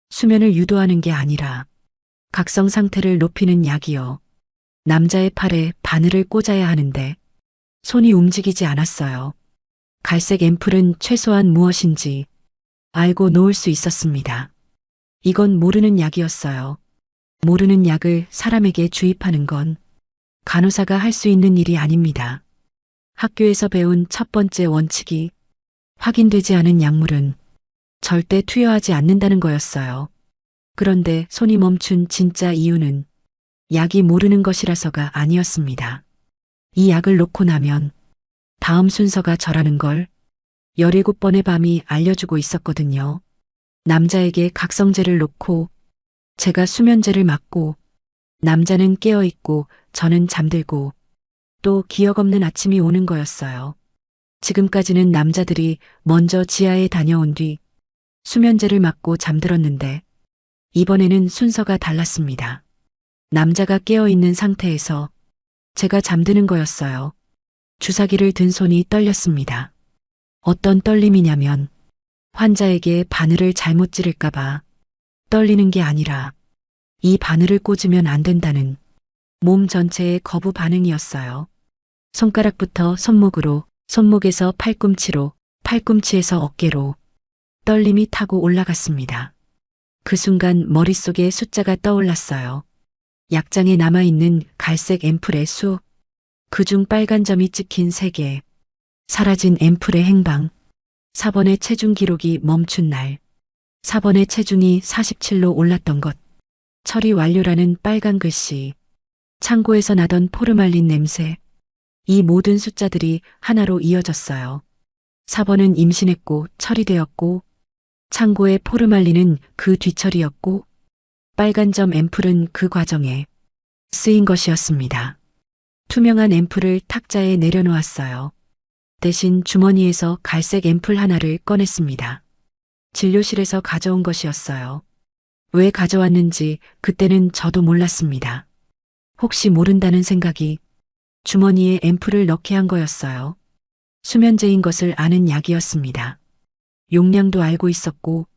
수면을 유도하는 게 아니라 각성 상태를 높이는 약이요. 남자의 팔에 바늘을 꽂아야 하는데 손이 움직이지 않았어요. 갈색 앰플은 최소한 무엇인지 알고 놓을 수 있었습니다. 이건 모르는 약이었어요. 모르는 약을 사람에게 주입하는 건 간호사가 할 수 있는 일이 아닙니다. 학교에서 배운 첫 번째 원칙이 확인되지 않은 약물은 절대 투여하지 않는다는 거였어요. 그런데 손이 멈춘 진짜 이유는 약이 모르는 것이라서가 아니었습니다. 이 약을 놓고 나면 다음 순서가 저라는 걸 17번의 밤이 알려주고 있었거든요. 남자에게 각성제를 놓고 제가 수면제를 맞고 남자는 깨어있고 저는 잠들고 또 기억 없는 아침이 오는 거였어요. 지금까지는 남자들이 먼저 지하에 다녀온 뒤 수면제를 맞고 잠들었는데 이번에는 순서가 달랐습니다. 남자가 깨어있는 상태에서 제가 잠드는 거였어요. 주사기를 든 손이 떨렸습니다. 어떤 떨림이냐면 환자에게 바늘을 잘못 찌를까봐 떨리는 게 아니라 이 바늘을 꽂으면 안 된다는 몸 전체의 거부 반응이었어요. 손가락부터 손목으로, 손목에서 팔꿈치로, 팔꿈치에서 어깨로 떨림이 타고 올라갔습니다. 그 순간 머릿속에 숫자가 떠올랐어요. 약장에 남아있는 갈색 앰플의 수, 그중 빨간 점이 찍힌 3개, 사라진 앰플의 행방, 4번의 체중 기록이 멈춘 날, 4번의 체중이 47로 올랐던 것, 처리 완료라는 빨간 글씨, 창고에서 나던 포르말린 냄새, 이 모든 숫자들이 하나로 이어졌어요. 4번은 임신했고 처리되었고, 창고의 포르말린은 그 뒤처리였고, 빨간 점 앰플은 그 과정에 쓰인 것이었습니다. 투명한 앰플을 탁자에 내려놓았어요. 대신 주머니에서 갈색 앰플 하나를 꺼냈습니다. 진료실에서 가져온 것이었어요. 왜 가져왔는지 그때는 저도 몰랐습니다. 혹시 모른다는 생각이 주머니에 앰플을 넣게 한 거였어요. 수면제인 것을 아는 약이었습니다. 용량도 알고 있었고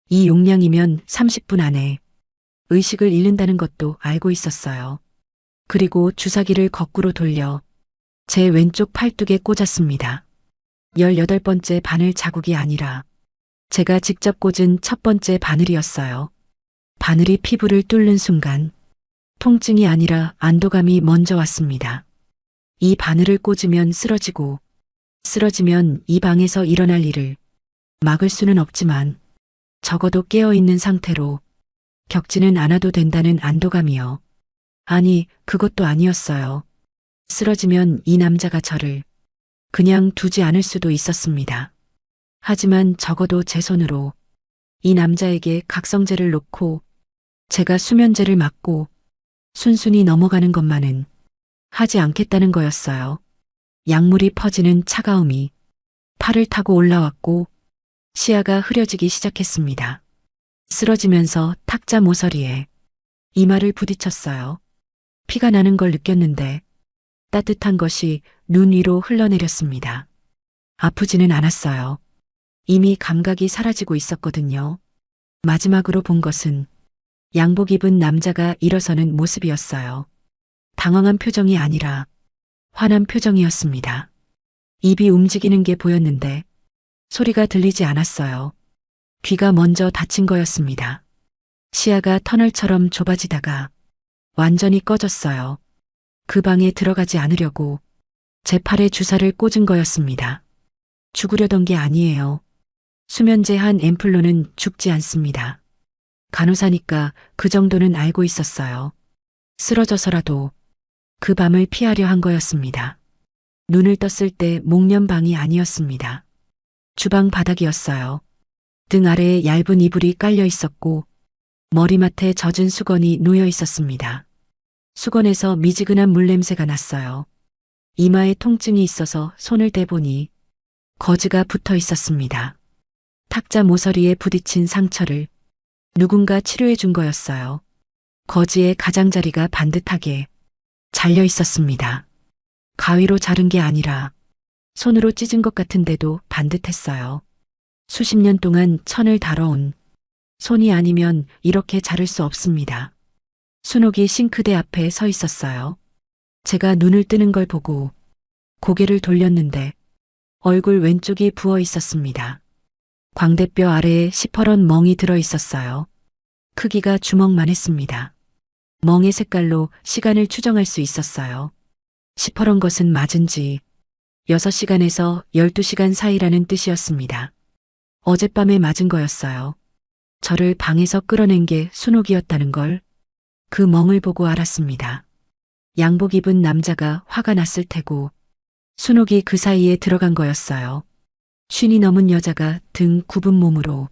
이 용량이면 30분 안에 의식을 잃는다는 것도 알고 있었어요. 그리고 주사기를 거꾸로 돌려 제 왼쪽 팔뚝에 꽂았습니다. 18번째 바늘 자국이 아니라 제가 직접 꽂은 첫 번째 바늘이었어요. 바늘이 피부를 뚫는 순간 통증이 아니라 안도감이 먼저 왔습니다. 이 바늘을 꽂으면 쓰러지고 쓰러지면 이 방에서 일어날 일을 막을 수는 없지만 적어도 깨어있는 상태로 겪지는 않아도 된다는 안도감이요. 아니, 그것도 아니었어요. 쓰러지면 이 남자가 저를 그냥 두지 않을 수도 있었습니다. 하지만 적어도 제 손으로 이 남자에게 각성제를 놓고 제가 수면제를 맞고 순순히 넘어가는 것만은 하지 않겠다는 거였어요. 약물이 퍼지는 차가움이 팔을 타고 올라왔고 시야가 흐려지기 시작했습니다. 쓰러지면서 탁자 모서리에 이마를 부딪혔어요. 피가 나는 걸 느꼈는데 따뜻한 것이 눈 위로 흘러내렸습니다. 아프지는 않았어요. 이미 감각이 사라지고 있었거든요. 마지막으로 본 것은 양복 입은 남자가 일어서는 모습이었어요. 당황한 표정이 아니라 화난 표정이었습니다. 입이 움직이는 게 보였는데 소리가 들리지 않았어요. 귀가 먼저 닫힌 거였습니다. 시야가 터널처럼 좁아지다가 완전히 꺼졌어요. 그 방에 들어가지 않으려고 제 팔에 주사를 꽂은 거였습니다. 죽으려던 게 아니에요. 수면제 한 앰플로는 죽지 않습니다. 간호사니까 그 정도는 알고 있었어요. 쓰러져서라도 그 밤을 피하려 한 거였습니다. 눈을 떴을 때 목련방이 아니었습니다. 주방 바닥이었어요. 등 아래에 얇은 이불이 깔려 있었고 머리맡에 젖은 수건이 놓여 있었습니다. 수건에서 미지근한 물냄새가 났어요. 이마에 통증이 있어서 손을 대보니 거즈가 붙어 있었습니다. 탁자 모서리에 부딪힌 상처를 누군가 치료해 준 거였어요. 거즈의 가장자리가 반듯하게 잘려 있었습니다. 가위로 자른 게 아니라 손으로 찢은 것 같은데도 반듯했어요. 수십 년 동안 천을 다뤄온 손이 아니면 이렇게 자를 수 없습니다. 순옥이 싱크대 앞에 서 있었어요. 제가 눈을 뜨는 걸 보고 고개를 돌렸는데 얼굴 왼쪽이 부어 있었습니다. 광대뼈 아래에 시퍼런 멍이 들어 있었어요. 크기가 주먹만 했습니다. 멍의 색깔로 시간을 추정할 수 있었어요. 시퍼런 것은 맞은 지 6시간에서 12시간 사이라는 뜻이었습니다. 어젯밤에 맞은 거였어요. 저를 방에서 끌어낸 게 순옥이었다는 걸 그 멍을 보고 알았습니다. 양복 입은 남자가 화가 났을 테고 순옥이 그 사이에 들어간 거였어요. 50이 넘은 여자가 등 굽은 몸으로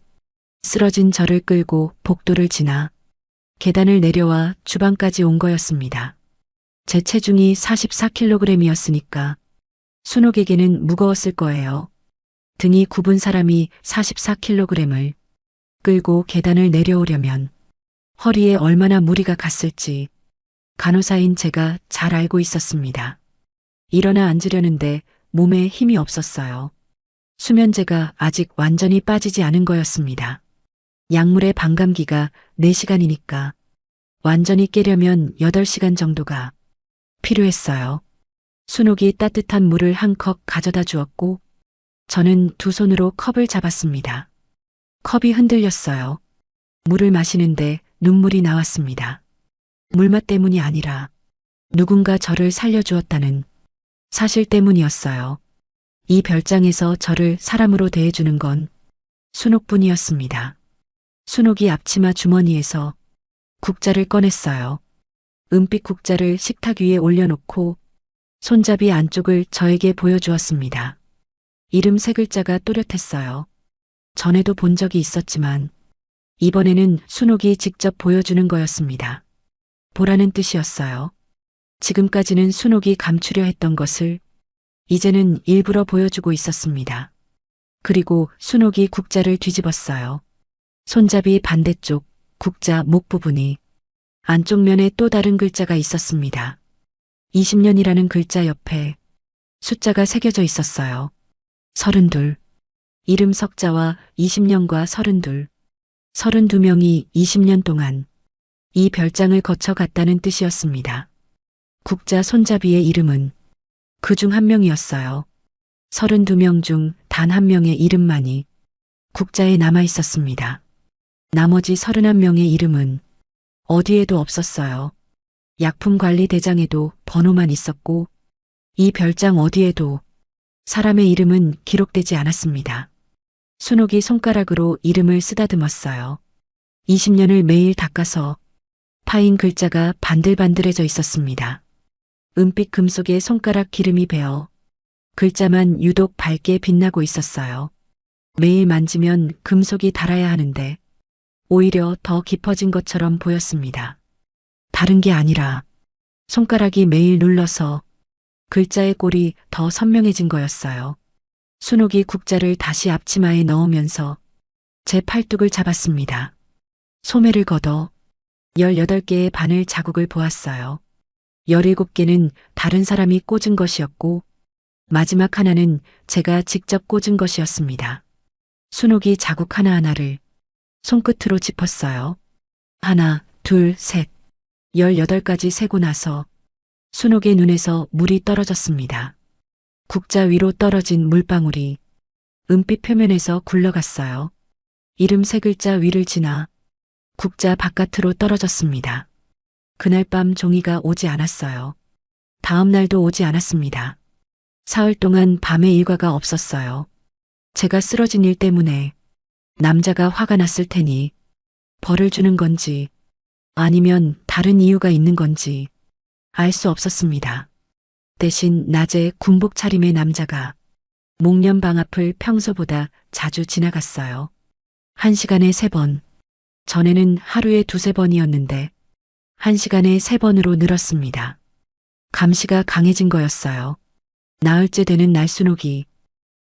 쓰러진 저를 끌고 복도를 지나 계단을 내려와 주방까지 온 거였습니다. 제 체중이 44kg이었으니까 순옥에게는 무거웠을 거예요. 등이 굽은 사람이 44kg을 끌고 계단을 내려오려면 허리에 얼마나 무리가 갔을지 간호사인 제가 잘 알고 있었습니다. 일어나 앉으려는데 몸에 힘이 없었어요. 수면제가 아직 완전히 빠지지 않은 거였습니다. 약물의 반감기가 4시간이니까 완전히 깨려면 8시간 정도가 필요했어요. 순옥이 따뜻한 물을 한 컵 가져다 주었고 저는 두 손으로 컵을 잡았습니다. 컵이 흔들렸어요. 물을 마시는데 눈물이 나왔습니다. 물맛 때문이 아니라 누군가 저를 살려주었다는 사실 때문이었어요. 이 별장에서 저를 사람으로 대해주는 건 순옥뿐이었습니다. 순옥이 앞치마 주머니에서 국자를 꺼냈어요. 은빛 국자를 식탁 위에 올려놓고 손잡이 안쪽을 저에게 보여주었습니다. 이름 3글자가 또렷했어요. 전에도 본 적이 있었지만 이번에는 순옥이 직접 보여주는 거였습니다. 보라는 뜻이었어요. 지금까지는 순옥이 감추려 했던 것을 이제는 일부러 보여주고 있었습니다. 그리고 순옥이 국자를 뒤집었어요. 손잡이 반대쪽 국자 목 부분이 안쪽 면에 또 다른 글자가 있었습니다. 20년이라는 글자 옆에 숫자가 새겨져 있었어요. 32. 이름 석자와 20년과 32. 32명이 20년 동안 이 별장을 거쳐 갔다는 뜻이었습니다. 국자 손잡이의 이름은 그 중 한 명이었어요. 32명 중 단 한 명의 이름만이 국자에 남아 있었습니다. 나머지 31명의 이름은 어디에도 없었어요. 약품관리대장에도 번호만 있었고 이 별장 어디에도 사람의 이름은 기록되지 않았습니다. 순옥이 손가락으로 이름을 쓰다듬었어요. 20년을 매일 닦아서 파인 글자가 반들반들해져 있었습니다. 은빛 금속에 손가락 기름이 배어 글자만 유독 밝게 빛나고 있었어요. 매일 만지면 금속이 닳아야 하는데 오히려 더 깊어진 것처럼 보였습니다. 다른 게 아니라 손가락이 매일 눌러서 글자의 꼴이 더 선명해진 거였어요. 순옥이 국자를 다시 앞치마에 넣으면서 제 팔뚝을 잡았습니다. 소매를 걷어 18개의 바늘 자국을 보았어요. 17개는 다른 사람이 꽂은 것이었고 마지막 하나는 제가 직접 꽂은 것이었습니다. 순옥이 자국 하나하나를 손끝으로 짚었어요. 하나, 둘, 셋. 18가지 세고 나서 순옥의 눈에서 물이 떨어졌습니다. 국자 위로 떨어진 물방울이 은빛 표면에서 굴러갔어요. 이름 3글자 위를 지나 국자 바깥으로 떨어졌습니다. 그날 밤 종이가 오지 않았어요. 다음 날도 오지 않았습니다. 사흘 동안 밤에 일과가 없었어요. 제가 쓰러진 일 때문에 남자가 화가 났을 테니 벌을 주는 건지 아니면 다른 이유가 있는 건지 알 수 없었습니다. 대신 낮에 군복 차림의 남자가 목련방 앞을 평소보다 자주 지나갔어요. 1시간에 3번. 전에는 하루에 2~3번이었는데 1시간에 3번으로 늘었습니다. 감시가 강해진 거였어요. 나흘째 되는 날 순옥이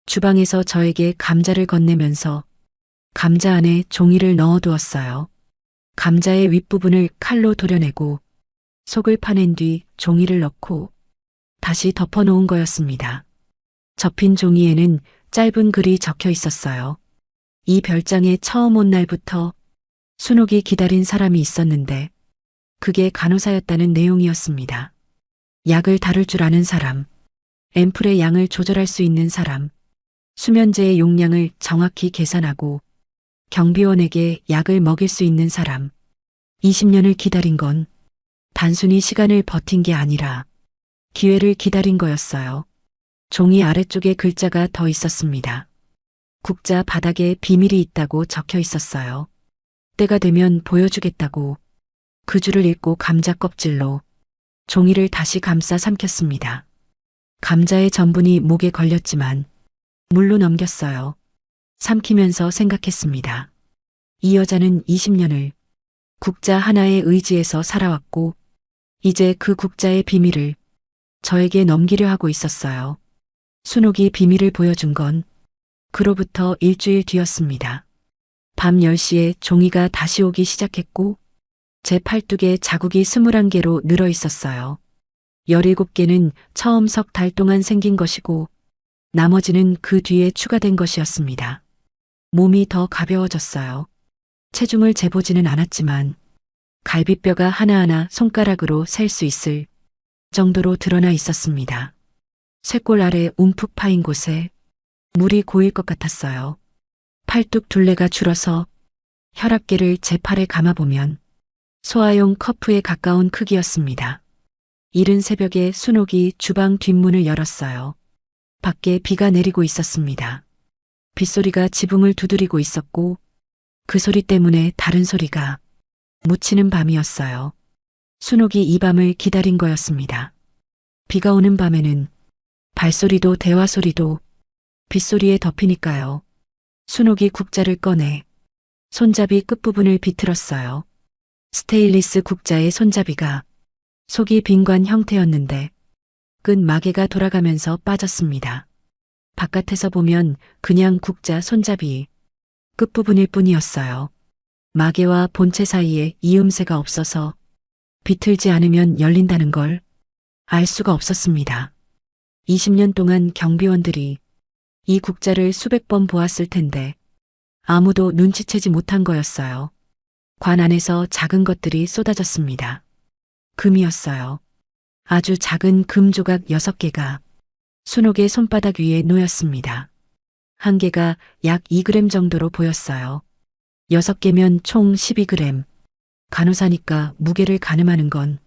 주방에서 저에게 감자를 건네면서 감자 안에 종이를 넣어두었어요. 감자의 윗부분을 칼로 도려내고 속을 파낸 뒤 종이를 넣고 다시 덮어놓은 거였습니다. 접힌 종이에는 짧은 글이 적혀 있었어요. 이 별장에 처음 온 날부터 순옥이 기다린 사람이 있었는데 그게 간호사였다는 내용이었습니다. 약을 다룰 줄 아는 사람, 앰플의 양을 조절할 수 있는 사람, 수면제의 용량을 정확히 계산하고 경비원에게 약을 먹일 수 있는 사람. 20년을 기다린 건 단순히 시간을 버틴 게 아니라 기회를 기다린 거였어요. 종이 아래쪽에 글자가 더 있었습니다. 국자 바닥에 비밀이 있다고 적혀 있었어요. 때가 되면 보여주겠다고. 그 줄을 읽고 감자 껍질로 종이를 다시 감싸 삼켰습니다. 감자의 전분이 목에 걸렸지만 물로 넘겼어요. 삼키면서 생각했습니다. 이 여자는 20년을 국자 하나의 의지에서 살아왔고 이제 그 국자의 비밀을 저에게 넘기려 하고 있었어요. 순옥이 비밀을 보여준 건 그로부터 일주일 뒤였습니다. 밤 10시에 종이가 다시 오기 시작했고 제 팔뚝에 자국이 21개로 늘어 있었어요. 17개는 처음 석 달 동안 생긴 것이고 나머지는 그 뒤에 추가된 것이었습니다. 몸이 더 가벼워졌어요. 체중을 재보지는 않았지만 갈비뼈가 하나하나 손가락으로 셀 수 있을 정도로 드러나 있었습니다. 쇄골 아래 움푹 파인 곳에 물이 고일 것 같았어요. 팔뚝 둘레가 줄어서 혈압계를 제 팔에 감아보면 소화용 커프에 가까운 크기였습니다. 이른 새벽에 순옥이 주방 뒷문을 열었어요. 밖에 비가 내리고 있었습니다. 빗소리가 지붕을 두드리고 있었고 그 소리 때문에 다른 소리가 묻히는 밤이었어요. 순옥이 이 밤을 기다린 거였습니다. 비가 오는 밤에는 발소리도 대화소리도 빗소리에 덮이니까요. 순옥이 국자를 꺼내 손잡이 끝부분을 비틀었어요. 스테인리스 국자의 손잡이가 속이 빈관 형태였는데 끝 마개가 돌아가면서 빠졌습니다. 바깥에서 보면 그냥 국자 손잡이 끝부분일 뿐이었어요. 마개와 본체 사이에 이음새가 없어서 비틀지 않으면 열린다는 걸 알 수가 없었습니다. 20년 동안 경비원들이 이 국자를 수백 번 보았을 텐데 아무도 눈치채지 못한 거였어요. 관 안에서 작은 것들이 쏟아졌습니다. 금이었어요. 아주 작은 금 조각 6개가 순옥의 손바닥 위에 놓였습니다. 한 개가 약 2g 정도로 보였어요. 6개면 총 12g. 간호사니까 무게를 가늠하는 건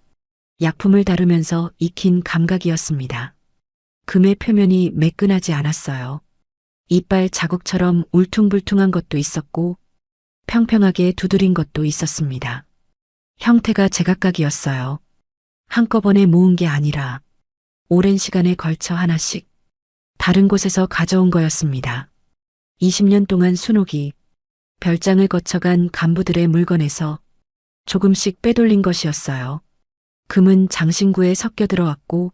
약품을 다루면서 익힌 감각이었습니다. 금의 표면이 매끈하지 않았어요. 이빨 자국처럼 울퉁불퉁한 것도 있었고 평평하게 두드린 것도 있었습니다. 형태가 제각각이었어요. 한꺼번에 모은 게 아니라 오랜 시간에 걸쳐 하나씩 다른 곳에서 가져온 거였습니다. 20년 동안 순옥이 별장을 거쳐간 간부들의 물건에서 조금씩 빼돌린 것이었어요. 금은 장신구에 섞여 들어왔고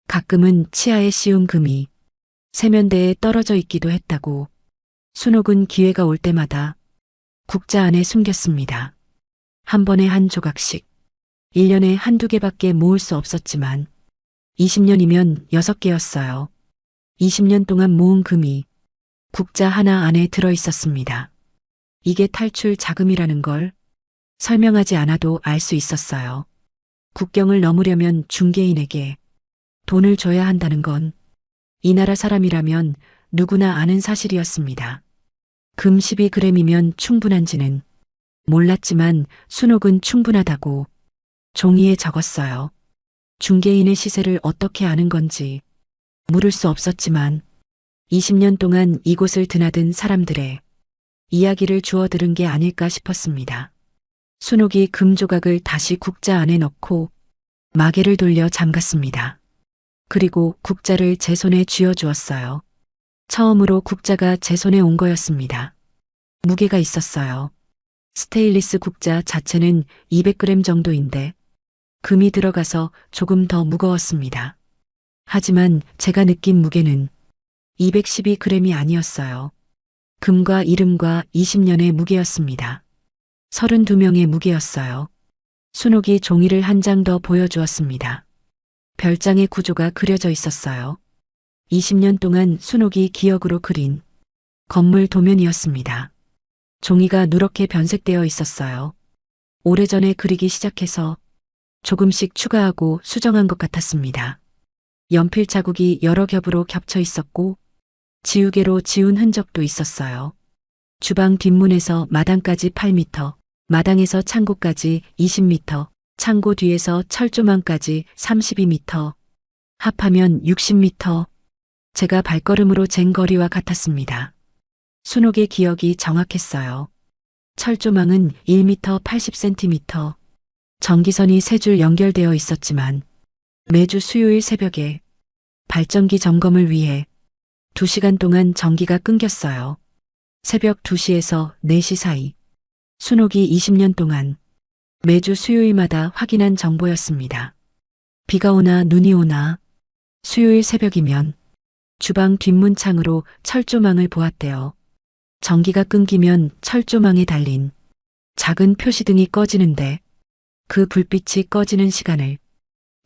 가끔은 치아에 씌운 금이 세면대에 떨어져 있기도 했다고 순옥은 기회가 올 때마다 국자 안에 숨겼습니다. 한 번에 한 조각씩. 1년에 한두 개밖에 모을 수 없었지만 20년이면 6개였어요. 20년 동안 모은 금이 국자 하나 안에 들어 있었습니다. 이게 탈출 자금이라는 걸 설명하지 않아도 알 수 있었어요. 국경을 넘으려면 중개인에게 돈을 줘야 한다는 건 이 나라 사람이라면 누구나 아는 사실이었습니다. 금 12g이면 충분한지는 몰랐지만 순옥은 충분하다고 종이에 적었어요. 중개인의 시세를 어떻게 아는 건지 물을 수 없었지만 20년 동안 이곳을 드나든 사람들의 이야기를 주워 들은 게 아닐까 싶었습니다. 순옥이 금 조각을 다시 국자 안에 넣고 마개를 돌려 잠갔습니다. 그리고 국자를 제 손에 쥐어주었어요. 처음으로 국자가 제 손에 온 거였습니다. 무게가 있었어요. 스테인리스 국자 자체는 200g 정도인데 금이 들어가서 조금 더 무거웠습니다. 하지만 제가 느낀 무게는 212g이 아니었어요. 금과 이름과 20년의 무게였습니다. 32명의 무게였어요. 순옥이 종이를 한 장 더 보여주었습니다. 별장의 구조가 그려져 있었어요. 20년 동안 순옥이 기억으로 그린 건물 도면이었습니다. 종이가 누렇게 변색되어 있었어요. 오래전에 그리기 시작해서 조금씩 추가하고 수정한 것 같았습니다. 연필 자국이 여러 겹으로 겹쳐 있었고 지우개로 지운 흔적도 있었어요. 주방 뒷문에서 마당까지 8m, 마당에서 창고까지 20m, 창고 뒤에서 철조망까지 32m, 합하면 60m. 제가 발걸음으로 잰 거리와 같았습니다. 순옥의 기억이 정확했어요. 철조망은 1m 80cm, 전기선이 3줄 연결되어 있었지만 매주 수요일 새벽에 발전기 점검을 위해 2시간 동안 전기가 끊겼어요. 새벽 2시에서 4시 사이. 순옥이 20년 동안 매주 수요일마다 확인한 정보였습니다. 비가 오나 눈이 오나 수요일 새벽이면 주방 뒷문 창으로 철조망을 보았대요. 전기가 끊기면 철조망에 달린 작은 표시등이 꺼지는데 그 불빛이 꺼지는 시간을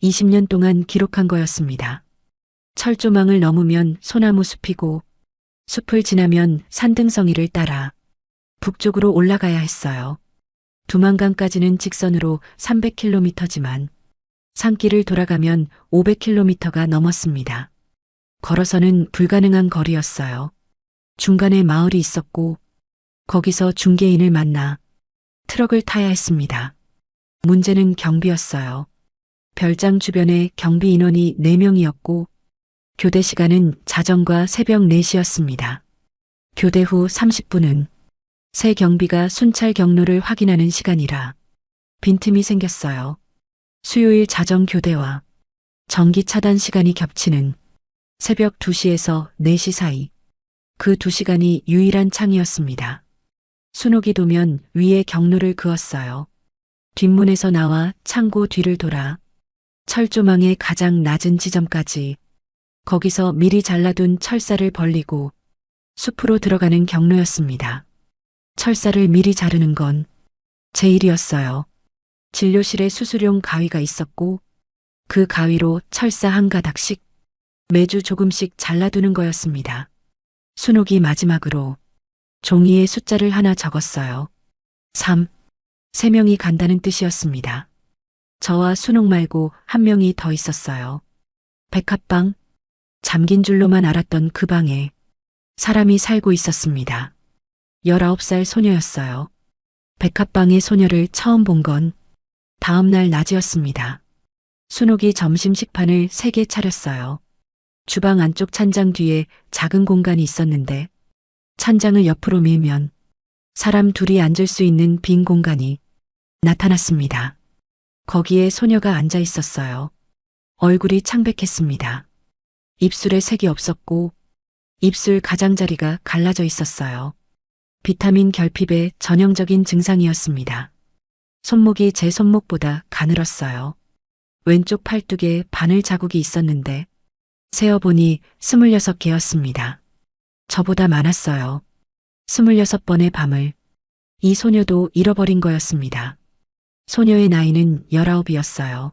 20년 동안 기록한 거였습니다. 철조망을 넘으면 소나무 숲이고 숲을 지나면 산등성이를 따라 북쪽으로 올라가야 했어요. 두만강까지는 직선으로 300km지만 산길을 돌아가면 500km가 넘었습니다. 걸어서는 불가능한 거리였어요. 중간에 마을이 있었고 거기서 중개인을 만나 트럭을 타야 했습니다. 문제는 경비였어요. 별장 주변에 경비 인원이 4명이었고 교대 시간은 자정과 새벽 4시였습니다. 교대 후 30분은 새 경비가 순찰 경로를 확인하는 시간이라 빈틈이 생겼어요. 수요일 자정 교대와 전기 차단 시간이 겹치는 새벽 2시에서 4시 사이. 그 2시간이 유일한 창이었습니다. 순옥이 도면 위에 경로를 그었어요. 뒷문에서 나와 창고 뒤를 돌아 철조망의 가장 낮은 지점까지 거기서 미리 잘라둔 철사를 벌리고 숲으로 들어가는 경로였습니다. 철사를 미리 자르는 건 제 일이었어요. 진료실에 수술용 가위가 있었고 그 가위로 철사 한 가닥씩 매주 조금씩 잘라두는 거였습니다. 순옥이 마지막으로 종이에 숫자를 하나 적었어요. 3. 3명이 간다는 뜻이었습니다. 저와 순옥 말고 한 명이 더 있었어요. 백합방, 잠긴 줄로만 알았던 그 방에 사람이 살고 있었습니다. 19살 소녀였어요. 백합방의 소녀를 처음 본 건 다음 날 낮이었습니다. 순옥이 점심 식판을 3개 차렸어요. 주방 안쪽 찬장 뒤에 작은 공간이 있었는데 찬장을 옆으로 밀면 사람 둘이 앉을 수 있는 빈 공간이 나타났습니다. 거기에 소녀가 앉아 있었어요. 얼굴이 창백했습니다. 입술에 색이 없었고 입술 가장자리가 갈라져 있었어요. 비타민 결핍의 전형적인 증상이었습니다. 손목이 제 손목보다 가늘었어요. 왼쪽 팔뚝에 바늘 자국이 있었는데 세어보니 26개였습니다. 저보다 많았어요. 26번의 밤을 이 소녀도 잃어버린 거였습니다. 소녀의 나이는 19이었어요.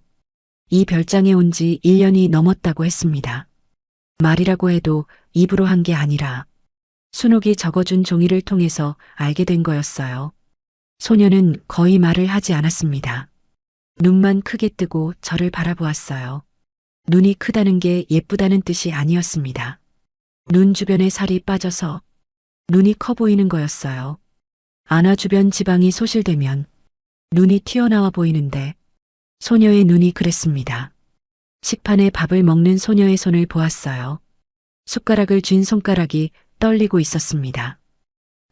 이 별장에 온 지 1년이 넘었다고 했습니다. 말이라고 해도 입으로 한 게 아니라 순옥이 적어준 종이를 통해서 알게 된 거였어요. 소녀는 거의 말을 하지 않았습니다. 눈만 크게 뜨고 저를 바라보았어요. 눈이 크다는 게 예쁘다는 뜻이 아니었습니다. 눈 주변에 살이 빠져서 눈이 커 보이는 거였어요. 안아 주변 지방이 소실되면 눈이 튀어나와 보이는데 소녀의 눈이 그랬습니다. 식판에 밥을 먹는 소녀의 손을 보았어요. 숟가락을 쥔 손가락이 떨리고 있었습니다.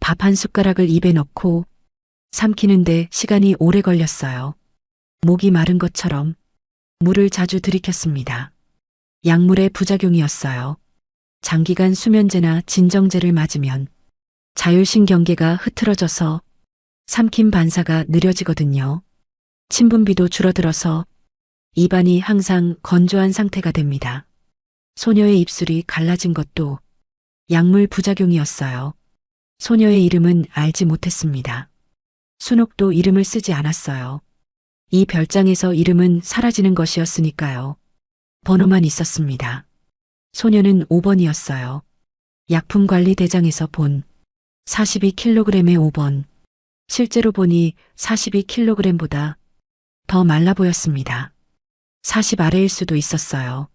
밥 한 숟가락을 입에 넣고 삼키는데 시간이 오래 걸렸어요. 목이 마른 것처럼 물을 자주 들이켰습니다. 약물의 부작용이었어요. 장기간 수면제나 진정제를 맞으면 자율신경계가 흐트러져서 삼킴 반사가 느려지거든요. 침분비도 줄어들어서 입안이 항상 건조한 상태가 됩니다. 소녀의 입술이 갈라진 것도 약물 부작용이었어요. 소녀의 이름은 알지 못했습니다. 순옥도 이름을 쓰지 않았어요. 이 별장에서 이름은 사라지는 것이었으니까요. 번호만 있었습니다. 소녀는 5번이었어요. 약품관리대장에서 본 42kg의 5번. 실제로 보니 42kg보다 더 말라 보였습니다. 40 아래일 수도 있었어요.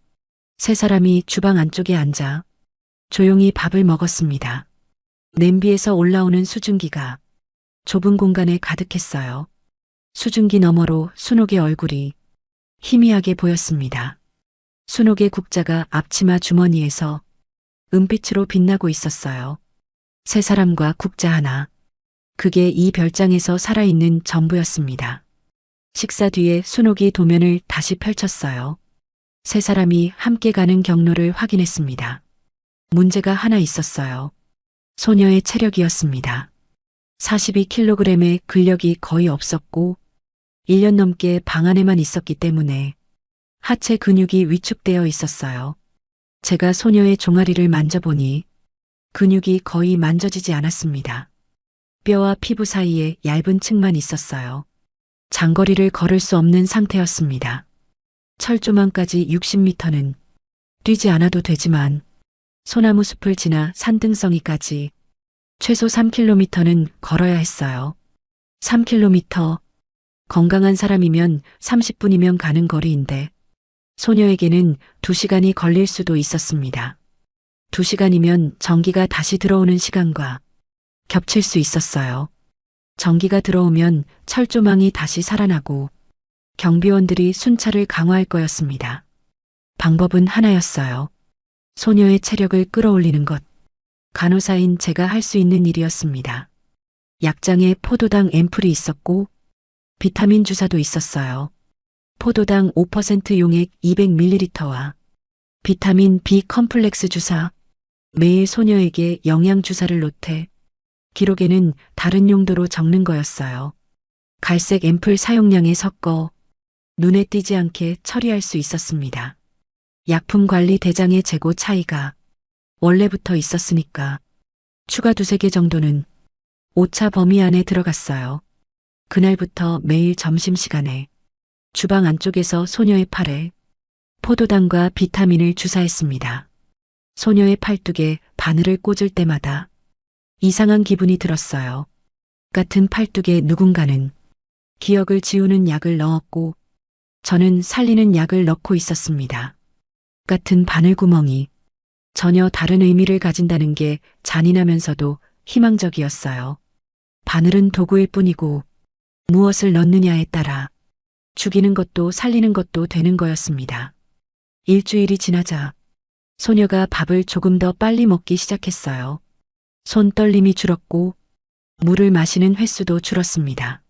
세 사람이 주방 안쪽에 앉아 조용히 밥을 먹었습니다. 냄비에서 올라오는 수증기가 좁은 공간에 가득했어요. 수증기 너머로 순옥의 얼굴이 희미하게 보였습니다. 순옥의 국자가 앞치마 주머니에서 은빛으로 빛나고 있었어요. 세 사람과 국자 하나. 그게 이 별장에서 살아있는 전부였습니다. 식사 뒤에 순옥이 도면을 다시 펼쳤어요. 세 사람이 함께 가는 경로를 확인했습니다. 문제가 하나 있었어요. 소녀의 체력이었습니다. 42kg의 근력이 거의 없었고 1년 넘게 방 안에만 있었기 때문에 하체 근육이 위축되어 있었어요. 제가 소녀의 종아리를 만져보니 근육이 거의 만져지지 않았습니다. 뼈와 피부 사이에 얇은 층만 있었어요. 장거리를 걸을 수 없는 상태였습니다. 철조망까지 60m는 뛰지 않아도 되지만 소나무 숲을 지나 산등성이까지 최소 3km는 걸어야 했어요. 3km. 건강한 사람이면 30분이면 가는 거리인데 소녀에게는 2시간이 걸릴 수도 있었습니다. 2시간이면 전기가 다시 들어오는 시간과 겹칠 수 있었어요. 전기가 들어오면 철조망이 다시 살아나고 경비원들이 순찰을 강화할 거였습니다. 방법은 하나였어요. 소녀의 체력을 끌어올리는 것. 간호사인 제가 할 수 있는 일이었습니다. 약장에 포도당 앰플이 있었고 비타민 주사도 있었어요. 포도당 5% 용액 200ml와 비타민 B 컴플렉스 주사. 매일 소녀에게 영양 주사를 놓되 기록에는 다른 용도로 적는 거였어요. 갈색 앰플 사용량에 섞어 눈에 띄지 않게 처리할 수 있었습니다. 약품 관리 대장의 재고 차이가 원래부터 있었으니까 추가 2~3개 정도는 오차 범위 안에 들어갔어요. 그날부터 매일 점심시간에 주방 안쪽에서 소녀의 팔에 포도당과 비타민을 주사했습니다. 소녀의 팔뚝에 바늘을 꽂을 때마다 이상한 기분이 들었어요. 같은 팔뚝에 누군가는 기억을 지우는 약을 넣었고 저는 살리는 약을 넣고 있었습니다. 같은 바늘구멍이 전혀 다른 의미를 가진다는 게 잔인하면서도 희망적이었어요. 바늘은 도구일 뿐이고 무엇을 넣느냐에 따라 죽이는 것도 살리는 것도 되는 거였습니다. 일주일이 지나자 소녀가 밥을 조금 더 빨리 먹기 시작했어요. 손 떨림이 줄었고 물을 마시는 횟수도 줄었습니다.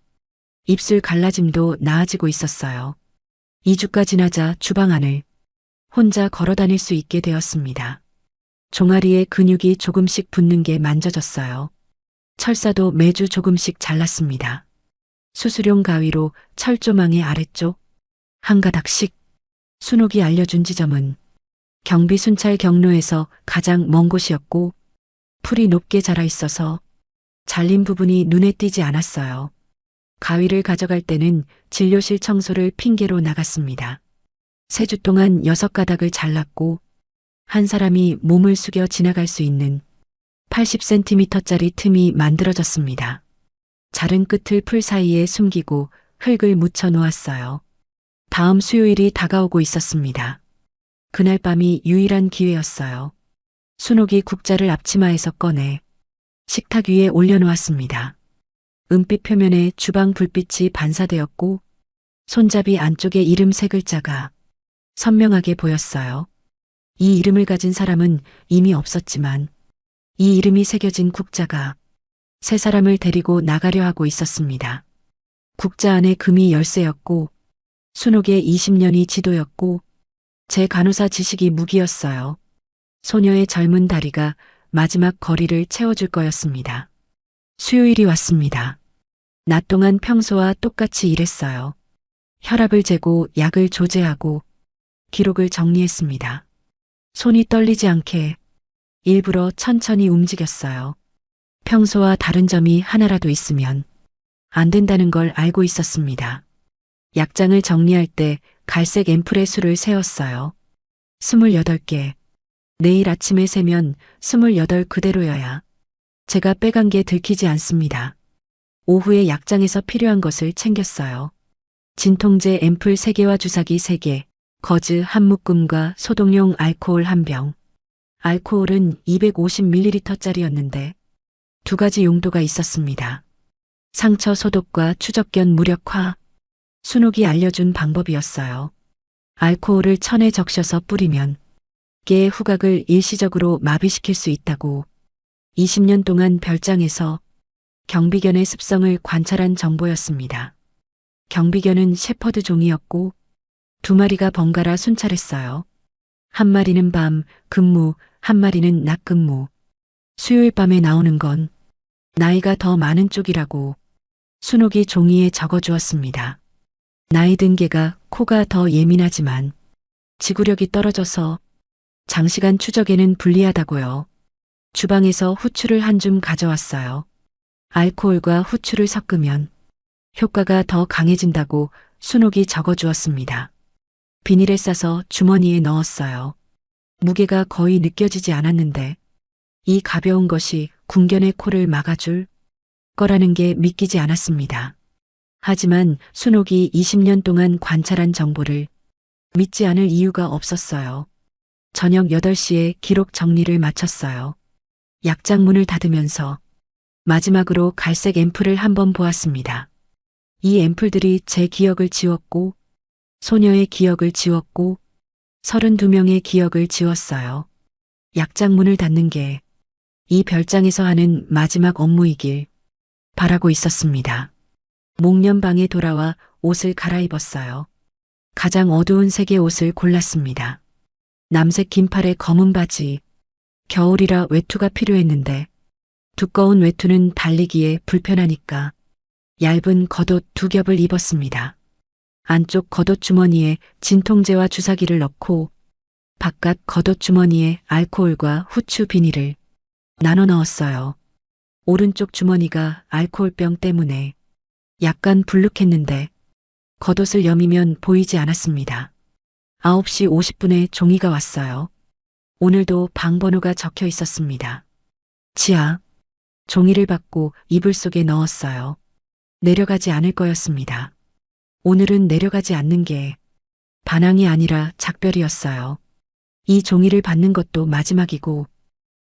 입술 갈라짐도 나아지고 있었어요. 2주가 지나자 주방 안을 혼자 걸어 다닐 수 있게 되었습니다. 종아리에 근육이 조금씩 붙는 게 만져졌어요. 철사도 매주 조금씩 잘랐습니다. 수술용 가위로 철조망의 아래쪽 한 가닥씩. 순옥이 알려준 지점은 경비 순찰 경로에서 가장 먼 곳이었고 풀이 높게 자라 있어서 잘린 부분이 눈에 띄지 않았어요. 가위를 가져갈 때는 진료실 청소를 핑계로 나갔습니다. 3주 동안 6가닥을 잘랐고 한 사람이 몸을 숙여 지나갈 수 있는 80cm짜리 틈이 만들어졌습니다. 자른 끝을 풀 사이에 숨기고 흙을 묻혀 놓았어요. 다음 수요일이 다가오고 있었습니다. 그날 밤이 유일한 기회였어요. 순옥이 국자를 앞치마에서 꺼내 식탁 위에 올려놓았습니다. 은빛 표면에 주방 불빛이 반사되었고 손잡이 안쪽에 이름 3글자가 선명하게 보였어요. 이 이름을 가진 사람은 이미 없었지만 이 이름이 새겨진 국자가 세 사람을 데리고 나가려 하고 있었습니다. 국자 안에 금이 열쇠였고 순옥의 20년이 지도였고 제 간호사 지식이 무기였어요. 소녀의 젊은 다리가 마지막 거리를 채워줄 거였습니다. 수요일이 왔습니다. 낮 동안 평소와 똑같이 일했어요. 혈압을 재고 약을 조제하고 기록을 정리했습니다. 손이 떨리지 않게 일부러 천천히 움직였어요. 평소와 다른 점이 하나라도 있으면 안 된다는 걸 알고 있었습니다. 약장을 정리할 때 갈색 앰플의 수를 세었어요. 28개. 내일 아침에 세면 28 그대로여야 제가 빼간 게 들키지 않습니다. 오후에 약장에서 필요한 것을 챙겼어요. 진통제 앰플 3개와 주사기 3개, 거즈 한 묶음과 소독용 알코올 1병. 알코올은 250ml짜리였는데 2가지 용도가 있었습니다. 상처 소독과 추적견 무력화. 순옥이 알려준 방법이었어요. 알코올을 천에 적셔서 뿌리면 개의 후각을 일시적으로 마비시킬 수 있다고 20년 동안 별장에서 경비견의 습성을 관찰한 정보였습니다. 경비견은 shepherd 종이었고 2마리가 번갈아 순찰했어요. 한 마리는 밤 근무, 한 마리는 낮 근무. 수요일 밤에 나오는 건 나이가 더 많은 쪽이라고 순옥이 종이에 적어주었습니다. 나이 든 개가 코가 더 예민하지만 지구력이 떨어져서 장시간 추적에는 불리하다고요. 주방에서 후추를 한 줌 가져왔어요. 알코올과 후추를 섞으면 효과가 더 강해진다고 순옥이 적어주었습니다. 비닐에 싸서 주머니에 넣었어요. 무게가 거의 느껴지지 않았는데 이 가벼운 것이 궁견의 코를 막아줄 거라는 게 믿기지 않았습니다. 하지만 순옥이 20년 동안 관찰한 정보를 믿지 않을 이유가 없었어요. 저녁 8시에 기록 정리를 마쳤어요. 약장 문을 닫으면서 마지막으로 갈색 앰플을 한번 보았습니다. 이 앰플들이 제 기억을 지웠고 소녀의 기억을 지웠고 32명의 기억을 지웠어요. 약장 문을 닫는 게 이 별장에서 하는 마지막 업무이길 바라고 있었습니다. 목련방에 돌아와 옷을 갈아입었어요. 가장 어두운 색의 옷을 골랐습니다. 남색 긴팔에 검은 바지. 겨울이라 외투가 필요했는데 두꺼운 외투는 달리기에 불편하니까 얇은 겉옷 2겹을 입었습니다. 안쪽 겉옷 주머니에 진통제와 주사기를 넣고 바깥 겉옷 주머니에 알코올과 후추 비닐을 나눠 넣었어요. 오른쪽 주머니가 알코올병 때문에 약간 불룩했는데 겉옷을 여미면 보이지 않았습니다. 9시 50분에 종이가 왔어요. 오늘도 방 번호가 적혀 있었습니다. 지하. 종이를 받고 이불 속에 넣었어요. 내려가지 않을 거였습니다. 오늘은 내려가지 않는 게 반항이 아니라 작별이었어요. 이 종이를 받는 것도 마지막이고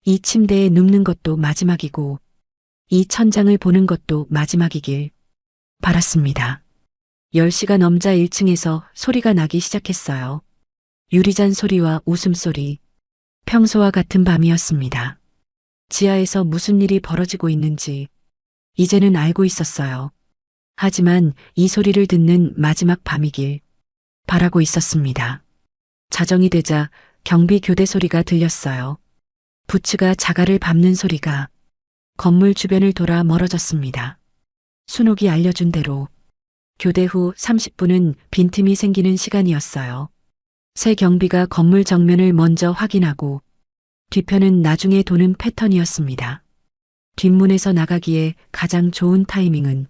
이 침대에 눕는 것도 마지막이고 이 천장을 보는 것도 마지막이길 바랐습니다. 10시가 넘자 1층에서 소리가 나기 시작했어요. 유리잔 소리와 웃음소리. 평소와 같은 밤이었습니다. 지하에서 무슨 일이 벌어지고 있는지 이제는 알고 있었어요. 하지만 이 소리를 듣는 마지막 밤이길 바라고 있었습니다. 자정이 되자 경비 교대 소리가 들렸어요. 부츠가 자갈을 밟는 소리가 건물 주변을 돌아 멀어졌습니다. 순옥이 알려준 대로 교대 후 30분은 빈틈이 생기는 시간이었어요. 새 경비가 건물 정면을 먼저 확인하고 뒤편은 나중에 도는 패턴이었습니다. 뒷문에서 나가기에 가장 좋은 타이밍은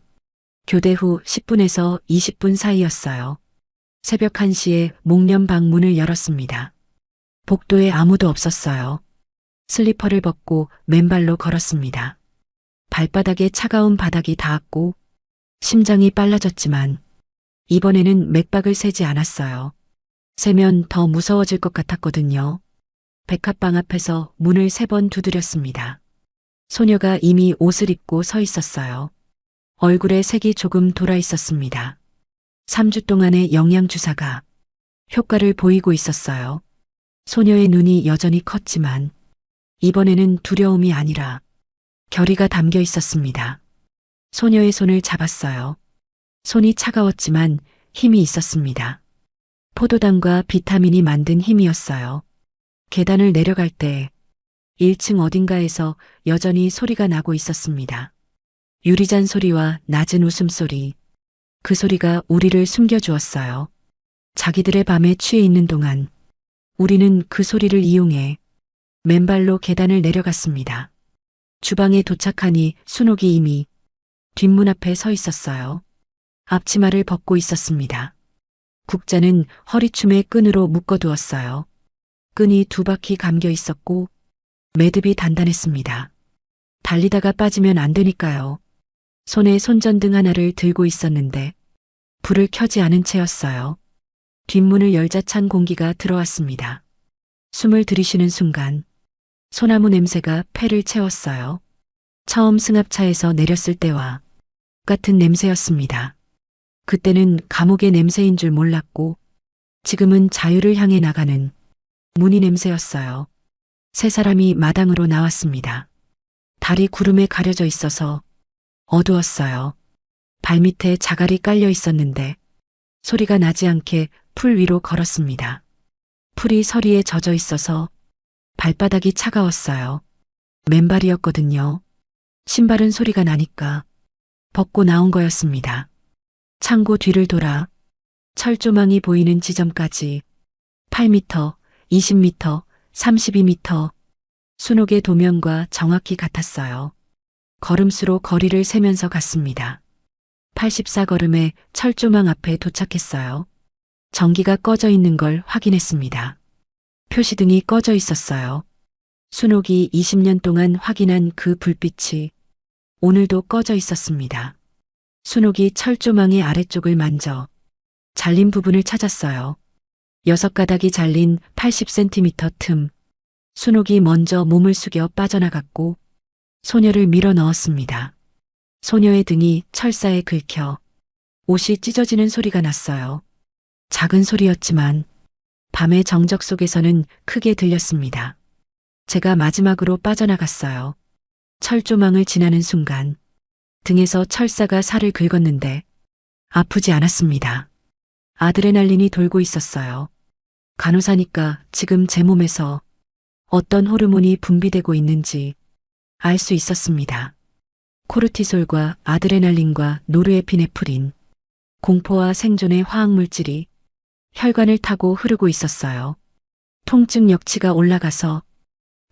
교대 후 10분에서 20분 사이였어요. 새벽 1시에 목련방 문을 열었습니다. 복도에 아무도 없었어요. 슬리퍼를 벗고 맨발로 걸었습니다. 발바닥에 차가운 바닥이 닿았고 심장이 빨라졌지만 이번에는 맥박을 세지 않았어요. 세면 더 무서워질 것 같았거든요. 백합방 앞에서 문을 3번 두드렸습니다. 소녀가 이미 옷을 입고 서 있었어요. 얼굴에 색이 조금 돌아 있었습니다. 3주 동안의 영양주사가 효과를 보이고 있었어요. 소녀의 눈이 여전히 컸지만 이번에는 두려움이 아니라 결의가 담겨 있었습니다. 소녀의 손을 잡았어요. 손이 차가웠지만 힘이 있었습니다. 포도당과 비타민이 만든 힘이었어요. 계단을 내려갈 때 1층 어딘가에서 여전히 소리가 나고 있었습니다. 유리잔 소리와 낮은 웃음소리. 그 소리가 우리를 숨겨주었어요. 자기들의 밤에 취해 있는 동안 우리는 그 소리를 이용해 맨발로 계단을 내려갔습니다. 주방에 도착하니 순옥이 이미 뒷문 앞에 서 있었어요. 앞치마를 벗고 있었습니다. 국자는 허리춤에 끈으로 묶어두었어요. 끈이 2바퀴 감겨 있었고 매듭이 단단했습니다. 달리다가 빠지면 안 되니까요. 손에 손전등 하나를 들고 있었는데 불을 켜지 않은 채였어요. 뒷문을 열자 찬 공기가 들어왔습니다. 숨을 들이쉬는 순간 소나무 냄새가 폐를 채웠어요. 처음 승합차에서 내렸을 때와 같은 냄새였습니다. 그때는 감옥의 냄새인 줄 몰랐고 지금은 자유를 향해 나가는 무늬 냄새였어요. 세 사람이 마당으로 나왔습니다. 달이 구름에 가려져 있어서 어두웠어요. 발밑에 자갈이 깔려 있었는데 소리가 나지 않게 풀 위로 걸었습니다. 풀이 서리에 젖어 있어서 발바닥이 차가웠어요. 맨발이었거든요. 신발은 소리가 나니까 벗고 나온 거였습니다. 창고 뒤를 돌아 철조망이 보이는 지점까지 8m, 20m, 32m 순옥의 도면과 정확히 같았어요. 걸음수로 거리를 세면서 갔습니다. 84걸음에 철조망 앞에 도착했어요. 전기가 꺼져 있는 걸 확인했습니다. 표시등이 꺼져 있었어요. 순옥이 20년 동안 확인한 그 불빛이 오늘도 꺼져 있었습니다. 순옥이 철조망의 아래쪽을 만져 잘린 부분을 찾았어요. 6가닥이 잘린 80cm 틈. 순옥이 먼저 몸을 숙여 빠져나갔고 소녀를 밀어 넣었습니다. 소녀의 등이 철사에 긁혀 옷이 찢어지는 소리가 났어요. 작은 소리였지만 밤의 정적 속에서는 크게 들렸습니다. 제가 마지막으로 빠져나갔어요. 철조망을 지나는 순간 등에서 철사가 살을 긁었는데 아프지 않았습니다. 아드레날린이 돌고 있었어요. 간호사니까 지금 제 몸에서 어떤 호르몬이 분비되고 있는지 알 수 있었습니다. 코르티솔과 아드레날린과 노르에피네프린, 공포와 생존의 화학물질이 혈관을 타고 흐르고 있었어요. 통증 역치가 올라가서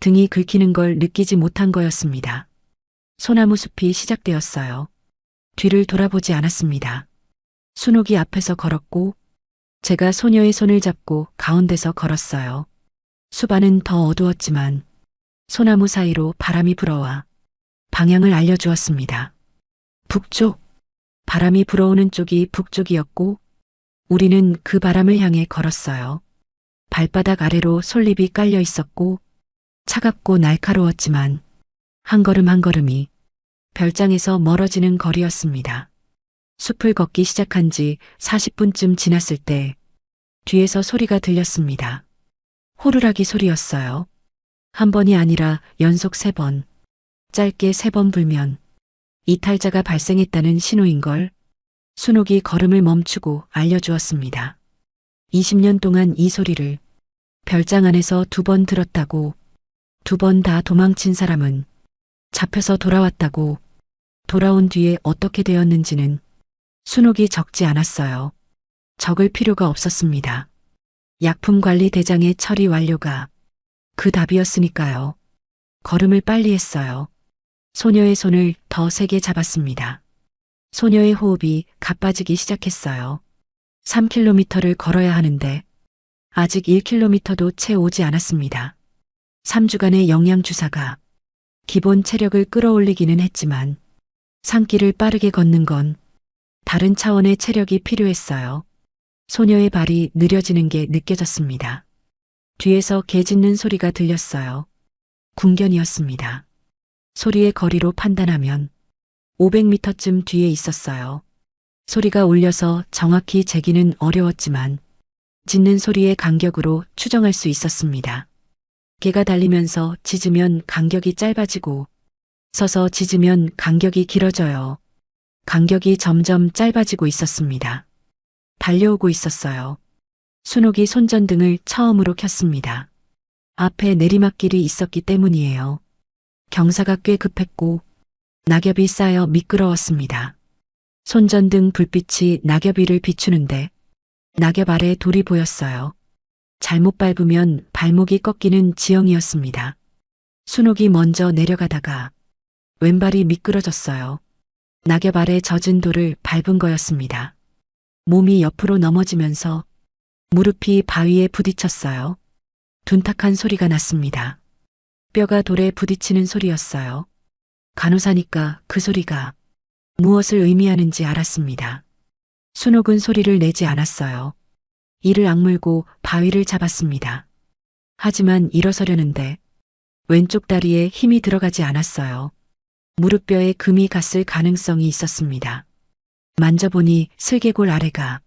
등이 긁히는 걸 느끼지 못한 거였습니다. 소나무 숲이 시작되었어요. 뒤를 돌아보지 않았습니다. 순옥이 앞에서 걸었고 제가 소녀의 손을 잡고 가운데서 걸었어요. 숲 안은 더 어두웠지만 소나무 사이로 바람이 불어와 방향을 알려주었습니다. 북쪽. 바람이 불어오는 쪽이 북쪽이었고 우리는 그 바람을 향해 걸었어요. 발바닥 아래로 솔잎이 깔려 있었고 차갑고 날카로웠지만 한 걸음 한 걸음이 별장에서 멀어지는 거리였습니다. 숲을 걷기 시작한 지 40분쯤 지났을 때 뒤에서 소리가 들렸습니다. 호루라기 소리였어요. 한 번이 아니라 연속 3번, 짧게 3번 불면 이탈자가 발생했다는 신호인걸. 순옥이 걸음을 멈추고 알려주었습니다. 20년 동안 이 소리를 별장 안에서 2번 들었다고, 2번 다 도망친 사람은 잡혀서 돌아왔다고, 돌아온 뒤에 어떻게 되었는지는 순옥이 적지 않았어요. 적을 필요가 없었습니다. 약품관리 대장의 처리 완료가 그 답이었으니까요. 걸음을 빨리 했어요. 소녀의 손을 더 세게 잡았습니다. 소녀의 호흡이 가빠지기 시작했어요. 3km를 걸어야 하는데 아직 1km도 채 오지 않았습니다. 3주간의 영양주사가 기본 체력을 끌어올리기는 했지만 산길을 빠르게 걷는 건 다른 차원의 체력이 필요했어요. 소녀의 발이 느려지는 게 느껴졌습니다. 뒤에서 개 짖는 소리가 들렸어요. 궁견이었습니다. 소리의 거리로 판단하면 500m쯤 뒤에 있었어요. 소리가 울려서 정확히 재기는 어려웠지만 짖는 소리의 간격으로 추정할 수 있었습니다. 개가 달리면서 짖으면 간격이 짧아지고 서서 짖으면 간격이 길어져요. 간격이 점점 짧아지고 있었습니다. 달려오고 있었어요. 순옥이 손전등을 처음으로 켰습니다. 앞에 내리막길이 있었기 때문이에요. 경사가 꽤 급했고 낙엽이 쌓여 미끄러웠습니다. 손전등 불빛이 낙엽 위를 비추는데 낙엽 아래 돌이 보였어요. 잘못 밟으면 발목이 꺾이는 지형이었습니다. 순옥이 먼저 내려가다가 왼발이 미끄러졌어요. 낙엽 아래 젖은 돌을 밟은 거였습니다. 몸이 옆으로 넘어지면서 무릎이 바위에 부딪혔어요. 둔탁한 소리가 났습니다. 뼈가 돌에 부딪히는 소리였어요. 간호사니까 그 소리가 무엇을 의미하는지 알았습니다. 순옥은 소리를 내지 않았어요. 이를 악물고 바위를 잡았습니다. 하지만 일어서려는데 왼쪽 다리에 힘이 들어가지 않았어요. 무릎뼈에 금이 갔을 가능성이 있었습니다. 만져보니 슬개골 아래가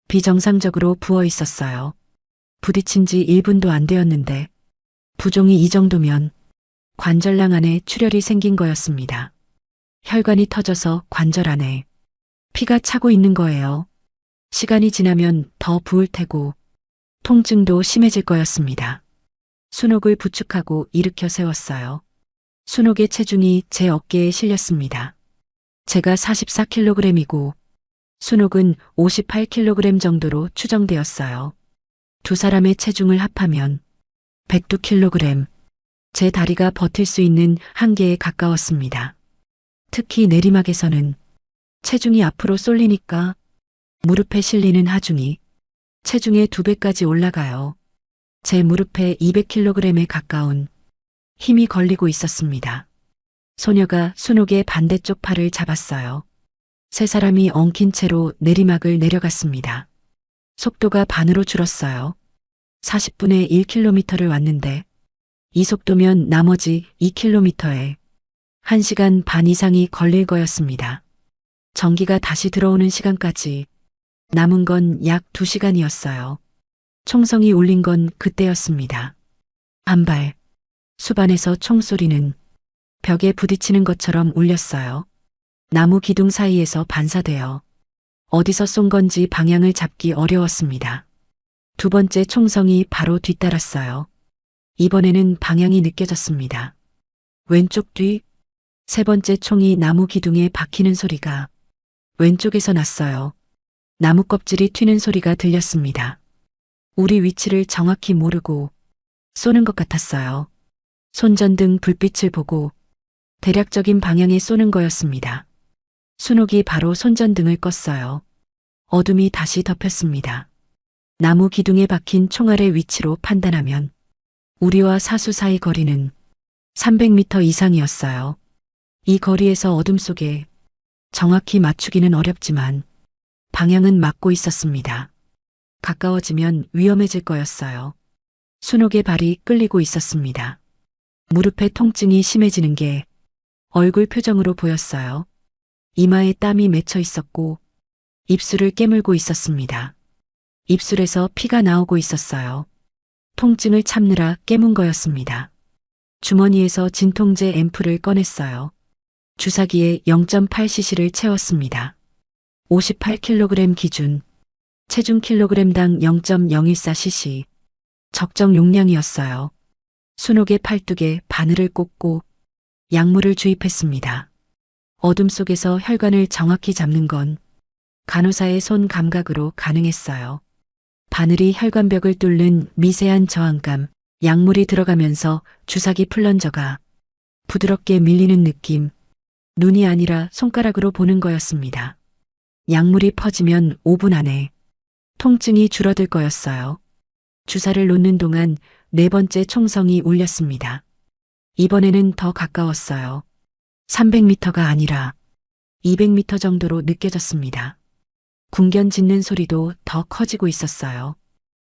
비정상적으로 부어 있었어요. 부딪힌 지 1분도 안 되었는데 부종이 이 정도면 관절낭 안에 출혈이 생긴 거였습니다. 혈관이 터져서 관절 안에 피가 차고 있는 거예요. 시간이 지나면 더 부을 테고 통증도 심해질 거였습니다. 순옥을 부축하고 일으켜 세웠어요. 순옥의 체중이 제 어깨에 실렸습니다. 제가 44kg이고 순옥은 58kg 정도로 추정되었어요. 두 사람의 체중을 합하면 102kg, 제 다리가 버틸 수 있는 한계에 가까웠습니다. 특히 내리막에서는 체중이 앞으로 쏠리니까 무릎에 실리는 하중이 체중의 2배까지 올라가요. 제 무릎에 200kg에 가까운 힘이 걸리고 있었습니다. 소녀가 순옥의 반대쪽 팔을 잡았어요. 세 사람이 엉킨 채로 내리막을 내려갔습니다. 속도가 반으로 줄었어요. 40분에 1km를 왔는데 이 속도면 나머지 2km에 1시간 반 이상이 걸릴 거였습니다. 전기가 다시 들어오는 시간까지 남은 건 약 2시간이었어요. 총성이 울린 건 그때였습니다. 반발, 수반에서 총소리는 벽에 부딪히는 것처럼 울렸어요. 나무 기둥 사이에서 반사되어 어디서 쏜 건지 방향을 잡기 어려웠습니다. 두 번째 총성이 바로 뒤따랐어요. 이번에는 방향이 느껴졌습니다. 왼쪽 뒤, 세 번째 총이 나무 기둥에 박히는 소리가 왼쪽에서 났어요. 나무 껍질이 튀는 소리가 들렸습니다. 우리 위치를 정확히 모르고 쏘는 것 같았어요. 손전등 불빛을 보고 대략적인 방향에 쏘는 거였습니다. 순옥이 바로 손전등을 껐어요. 어둠이 다시 덮였습니다. 나무 기둥에 박힌 총알의 위치로 판단하면 우리와 사수 사이 거리는 300m 이상이었어요. 이 거리에서 어둠 속에 정확히 맞추기는 어렵지만 방향은 맞고 있었습니다. 가까워지면 위험해질 거였어요. 순옥의 발이 끌리고 있었습니다. 무릎의 통증이 심해지는 게 얼굴 표정으로 보였어요. 이마에 땀이 맺혀 있었고 입술을 깨물고 있었습니다. 입술에서 피가 나오고 있었어요. 통증을 참느라 깨문 거였습니다. 주머니에서 진통제 앰플을 꺼냈어요. 주사기에 0.8cc를 채웠습니다. 58kg 기준, 체중 킬로그램당 0.014cc, 적정 용량이었어요. 순옥의 팔뚝에 바늘을 꽂고 약물을 주입했습니다. 어둠 속에서 혈관을 정확히 잡는 건 간호사의 손 감각으로 가능했어요. 바늘이 혈관벽을 뚫는 미세한 저항감, 약물이 들어가면서 주사기 플런저가 부드럽게 밀리는 느낌, 눈이 아니라 손가락으로 보는 거였습니다. 약물이 퍼지면 5분 안에 통증이 줄어들 거였어요. 주사를 놓는 동안 네 번째 총성이 울렸습니다. 이번에는 더 가까웠어요. 300m가 아니라 200m 정도로 느껴졌습니다. 궁견 짖는 소리도 더 커지고 있었어요.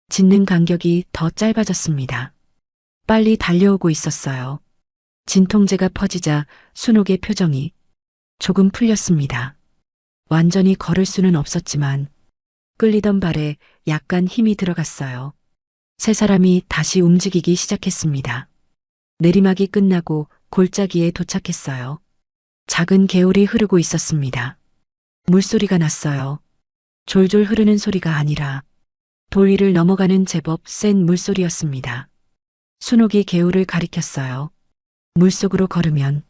짖는 간격이 더 짧아졌습니다. 빨리 달려오고 있었어요. 진통제가 퍼지자 순옥의 표정이 조금 풀렸습니다. 완전히 걸을 수는 없었지만 끌리던 발에 약간 힘이 들어갔어요. 세 사람이 다시 움직이기 시작했습니다. 내리막이 끝나고 골짜기에 도착했어요. 작은 개울이 흐르고 있었습니다. 물소리가 났어요. 졸졸 흐르는 소리가 아니라 돌 위를 넘어가는 제법 센 물소리였습니다. 순옥이 개울을 가리켰어요. 물속으로 걸으면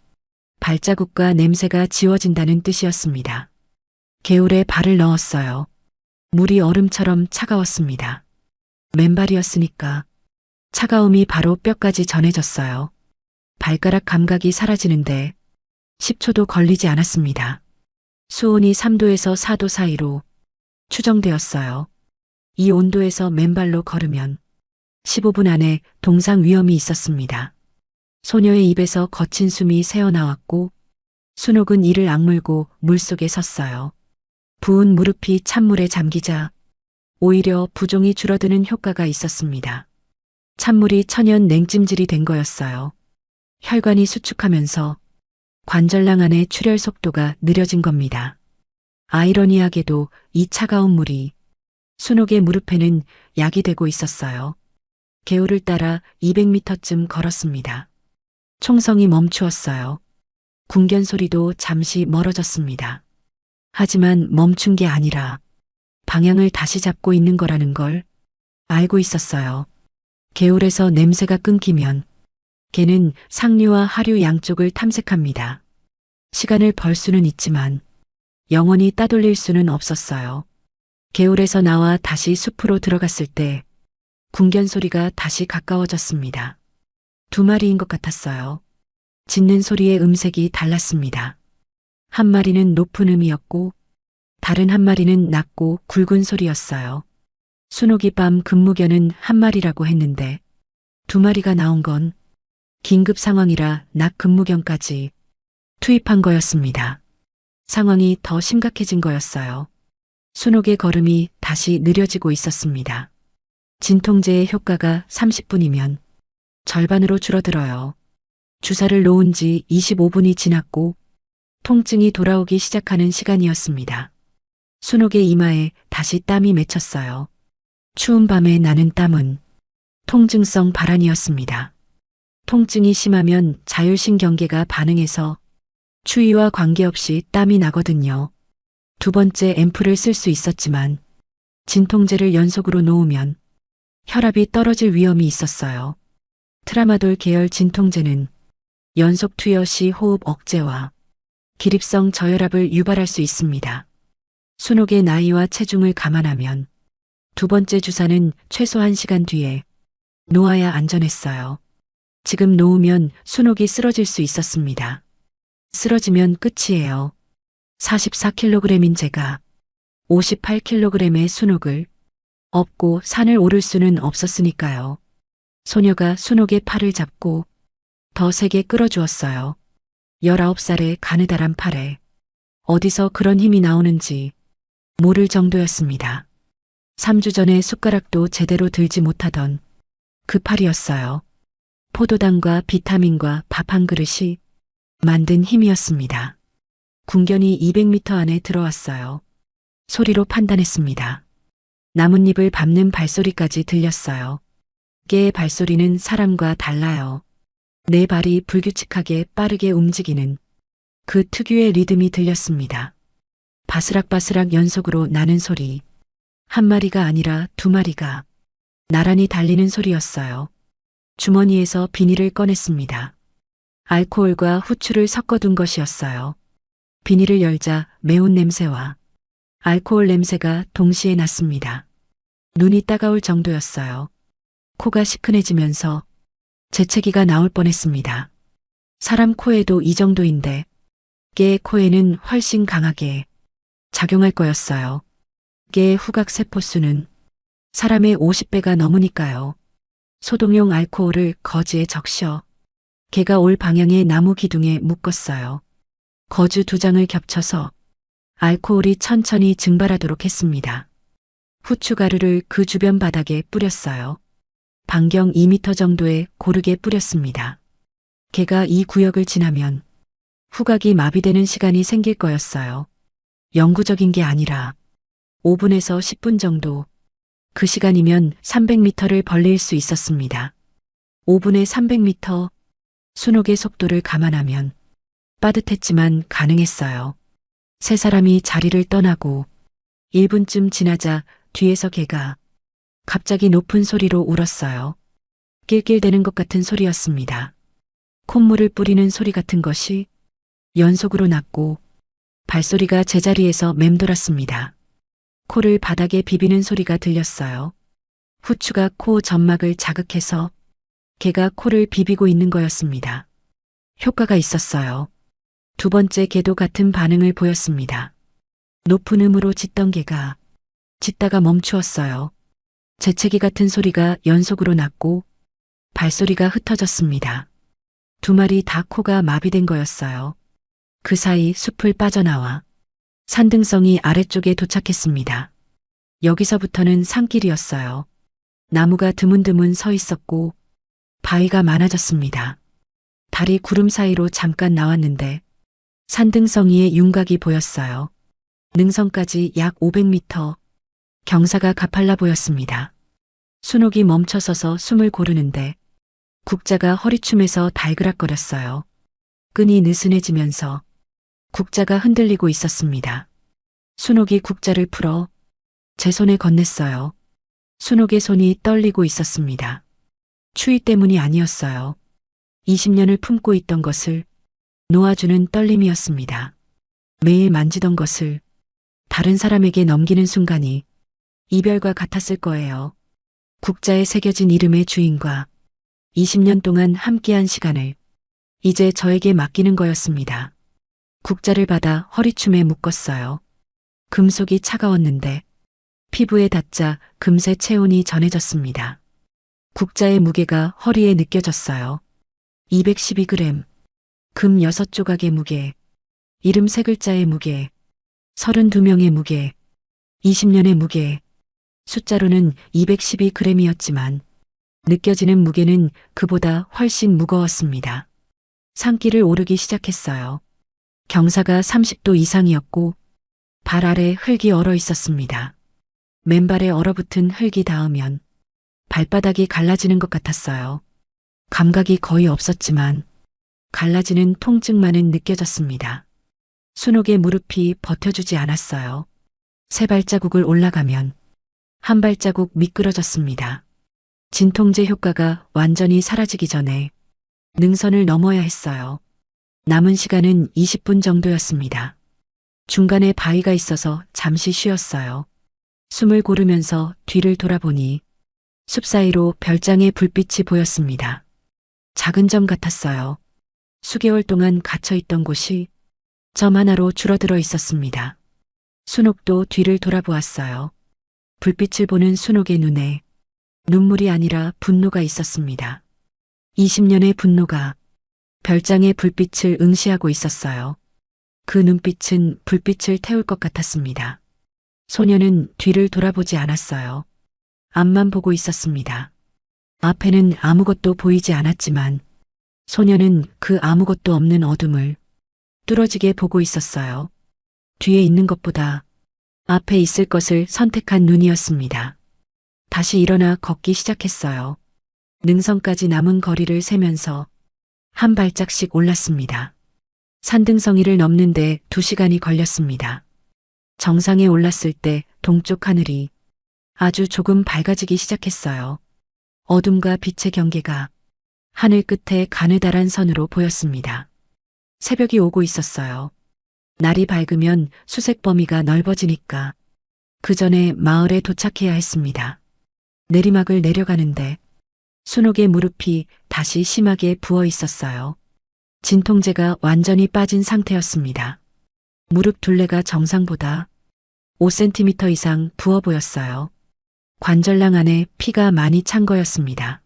발자국과 냄새가 지워진다는 뜻이었습니다. 개울에 발을 넣었어요. 물이 얼음처럼 차가웠습니다. 맨발이었으니까 차가움이 바로 뼈까지 전해졌어요. 발가락 감각이 사라지는데 10초도 걸리지 않았습니다. 수온이 3도에서 4도 사이로 추정되었어요. 이 온도에서 맨발로 걸으면 15분 안에 동상 위험이 있었습니다. 소녀의 입에서 거친 숨이 새어나왔고 순옥은 이를 악물고 물속에 섰어요. 부은 무릎이 찬물에 잠기자 오히려 부종이 줄어드는 효과가 있었습니다. 찬물이 천연 냉찜질이 된 거였어요. 혈관이 수축하면서 관절낭 안의 출혈 속도가 느려진 겁니다. 아이러니하게도 이 차가운 물이 순옥의 무릎에는 약이 되고 있었어요. 개울을 따라 200m쯤 걸었습니다. 총성이 멈추었어요. 궁견 소리도 잠시 멀어졌습니다. 하지만 멈춘 게 아니라 방향을 다시 잡고 있는 거라는 걸 알고 있었어요. 개울에서 냄새가 끊기면 개는 상류와 하류 양쪽을 탐색합니다. 시간을 벌 수는 있지만 영원히 따돌릴 수는 없었어요. 개울에서 나와 다시 숲으로 들어갔을 때 궁견 소리가 다시 가까워졌습니다. 두 마리인 것 같았어요. 짖는 소리의 음색이 달랐습니다. 한 마리는 높은 음이었고 다른 한 마리는 낮고 굵은 소리였어요. 순옥이 밤 근무견은 한 마리라고 했는데 두 마리가 나온 건 긴급 상황이라 낮 근무견까지 투입한 거였습니다. 상황이 더 심각해진 거였어요. 순옥의 걸음이 다시 느려지고 있었습니다. 진통제의 효과가 30분이면 절반으로 줄어들어요. 주사를 놓은 지 25분이 지났고 통증이 돌아오기 시작하는 시간이었습니다. 순옥의 이마에 다시 땀이 맺혔어요. 추운 밤에 나는 땀은 통증성 발한이었습니다. 통증이 심하면 자율신경계가 반응해서 추위와 관계없이 땀이 나거든요. 두 번째 앰플을 쓸 수 있었지만 진통제를 연속으로 놓으면 혈압이 떨어질 위험이 있었어요. 트라마돌 계열 진통제는 연속 투여 시 호흡 억제와 기립성 저혈압을 유발할 수 있습니다. 순옥의 나이와 체중을 감안하면 두 번째 주사는 최소 1시간 뒤에 놓아야 안전했어요. 지금 놓으면 순옥이 쓰러질 수 있었습니다. 쓰러지면 끝이에요. 44kg인 제가 58kg의 순옥을 업고 산을 오를 수는 없었으니까요. 소녀가 순옥의 팔을 잡고 더 세게 끌어주었어요. 19살의 가느다란 팔에 어디서 그런 힘이 나오는지 모를 정도였습니다. 3주 전에 숟가락도 제대로 들지 못하던 그 팔이었어요. 포도당과 비타민과 밥 한 그릇이 만든 힘이었습니다. 궁견이 200m 안에 들어왔어요. 소리로 판단했습니다. 나뭇잎을 밟는 발소리까지 들렸어요. 개의 발소리는 사람과 달라요. 네 발이 불규칙하게 빠르게 움직이는 그 특유의 리듬이 들렸습니다. 바스락바스락 연속으로 나는 소리. 한 마리가 아니라 두 마리가 나란히 달리는 소리였어요. 주머니에서 비닐을 꺼냈습니다. 알코올과 후추를 섞어둔 것이었어요. 비닐을 열자 매운 냄새와 알코올 냄새가 동시에 났습니다. 눈이 따가울 정도였어요. 코가 시큰해지면서 재채기가 나올 뻔했습니다. 사람 코에도 이 정도인데 개의 코에는 훨씬 강하게 작용할 거였어요. 개의 후각 세포수는 사람의 50배가 넘으니까요. 소독용 알코올을 거즈에 적셔 개가 올 방향의 나무 기둥에 묶었어요. 거즈 2장을 겹쳐서 알코올이 천천히 증발하도록 했습니다. 후추가루를 그 주변 바닥에 뿌렸어요. 반경 2m 정도에 고르게 뿌렸습니다. 개가 이 구역을 지나면 후각이 마비되는 시간이 생길 거였어요. 영구적인 게 아니라 5분에서 10분 정도. 그 시간이면 300m를 벌릴 수 있었습니다. 5분에 300m. 순옥의 속도를 감안하면 빠듯했지만 가능했어요. 세 사람이 자리를 떠나고 1분쯤 지나자 뒤에서 개가 갑자기 높은 소리로 울었어요. 낄낄대는 것 같은 소리였습니다. 콧물을 뿌리는 소리 같은 것이 연속으로 났고 발소리가 제자리에서 맴돌았습니다. 코를 바닥에 비비는 소리가 들렸어요. 후추가 코 점막을 자극해서 개가 코를 비비고 있는 거였습니다. 효과가 있었어요. 두 번째 개도 같은 반응을 보였습니다. 높은 음으로 짖던 개가 짖다가 멈추었어요. 재채기 같은 소리가 연속으로 났고 발소리가 흩어졌습니다. 두 마리 다 코가 마비된 거였어요. 그 사이 숲을 빠져나와 산등성이 아래쪽에 도착했습니다. 여기서부터는 산길이었어요. 나무가 드문드문 서 있었고 바위가 많아졌습니다. 달이 구름 사이로 잠깐 나왔는데 산등성이의 윤곽이 보였어요. 능선까지 약 500m. 경사가 가팔라 보였습니다. 순옥이 멈춰서서 숨을 고르는데 국자가 허리춤에서 달그락거렸어요. 끈이 느슨해지면서 국자가 흔들리고 있었습니다. 순옥이 국자를 풀어 제 손에 건넸어요. 순옥의 손이 떨리고 있었습니다. 추위 때문이 아니었어요. 20년을 품고 있던 것을 놓아주는 떨림이었습니다. 매일 만지던 것을 다른 사람에게 넘기는 순간이 이별과 같았을 거예요. 국자에 새겨진 이름의 주인과 20년 동안 함께한 시간을 이제 저에게 맡기는 거였습니다. 국자를 받아 허리춤에 묶었어요. 금속이 차가웠는데 피부에 닿자 금세 체온이 전해졌습니다. 국자의 무게가 허리에 느껴졌어요. 212g, 금 6조각의 무게, 이름 3글자의 무게, 32명의 무게, 20년의 무게, 숫자로는 212g이었지만 느껴지는 무게는 그보다 훨씬 무거웠습니다. 산길을 오르기 시작했어요. 경사가 30도 이상이었고 발 아래 흙이 얼어 있었습니다. 맨발에 얼어붙은 흙이 닿으면 발바닥이 갈라지는 것 같았어요. 감각이 거의 없었지만 갈라지는 통증만은 느껴졌습니다. 순옥의 무릎이 버텨주지 않았어요. 3발자국을 올라가면 한 발자국 미끄러졌습니다. 진통제 효과가 완전히 사라지기 전에 능선을 넘어야 했어요. 남은 시간은 20분 정도였습니다. 중간에 바위가 있어서 잠시 쉬었어요. 숨을 고르면서 뒤를 돌아보니 숲 사이로 별장의 불빛이 보였습니다. 작은 점 같았어요. 수개월 동안 갇혀있던 곳이 점 하나로 줄어들어 있었습니다. 순옥도 뒤를 돌아보았어요. 불빛을 보는 순옥의 눈에 눈물이 아니라 분노가 있었습니다. 20년의 분노가 별장의 불빛을 응시하고 있었어요. 그 눈빛은 불빛을 태울 것 같았습니다. 소녀는 뒤를 돌아보지 않았어요. 앞만 보고 있었습니다. 앞에는 아무것도 보이지 않았지만 소녀는 그 아무것도 없는 어둠을 뚫어지게 보고 있었어요. 뒤에 있는 것보다 앞에 있을 것을 선택한 눈이었습니다. 다시 일어나 걷기 시작했어요. 능선까지 남은 거리를 세면서 한 발짝씩 올랐습니다. 산등성이를 넘는데 2시간이 걸렸습니다. 정상에 올랐을 때 동쪽 하늘이 아주 조금 밝아지기 시작했어요. 어둠과 빛의 경계가 하늘 끝에 가느다란 선으로 보였습니다. 새벽이 오고 있었어요. 날이 밝으면 수색 범위가 넓어지니까 그 전에 마을에 도착해야 했습니다. 내리막을 내려가는데 순옥의 무릎이 다시 심하게 부어 있었어요. 진통제가 완전히 빠진 상태였습니다. 무릎 둘레가 정상보다 5cm 이상 부어 보였어요. 관절낭 안에 피가 많이 찬 거였습니다.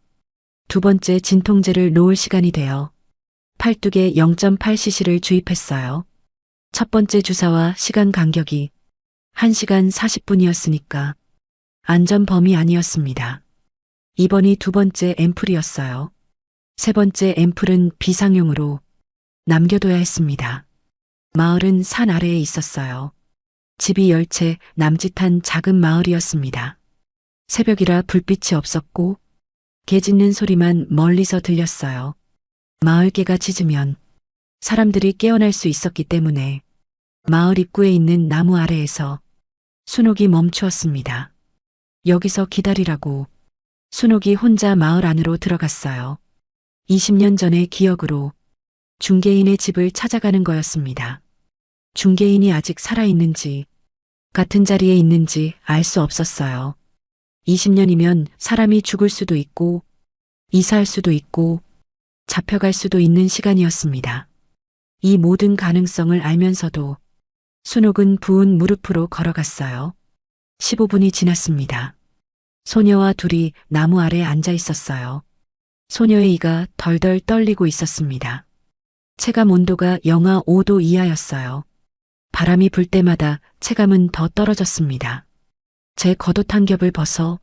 두 번째 진통제를 놓을 시간이 되어 팔뚝에 0.8cc를 주입했어요. 첫 번째 주사와 시간 간격이 1시간 40분이었으니까 안전 범위 아니었습니다. 이번이 두 번째 앰플이었어요. 세 번째 앰플은 비상용으로 남겨둬야 했습니다. 마을은 산 아래에 있었어요. 집이 10채 남짓한 작은 마을이었습니다. 새벽이라 불빛이 없었고 개 짖는 소리만 멀리서 들렸어요. 마을 개가 짖으면 사람들이 깨어날 수 있었기 때문에 마을 입구에 있는 나무 아래에서 순옥이 멈추었습니다. 여기서 기다리라고 순옥이 혼자 마을 안으로 들어갔어요. 20년 전의 기억으로 중개인의 집을 찾아가는 거였습니다. 중개인이 아직 살아있는지 같은 자리에 있는지 알 수 없었어요. 20년이면 사람이 죽을 수도 있고 이사할 수도 있고 잡혀갈 수도 있는 시간이었습니다. 이 모든 가능성을 알면서도 순옥은 부은 무릎으로 걸어갔어요. 15분이 지났습니다. 소녀와 둘이 나무 아래 앉아 있었어요. 소녀의 이가 덜덜 떨리고 있었습니다. 체감 온도가 영하 5도 이하였어요. 바람이 불 때마다 체감은 더 떨어졌습니다. 제 겉옷 한 겹을 벗어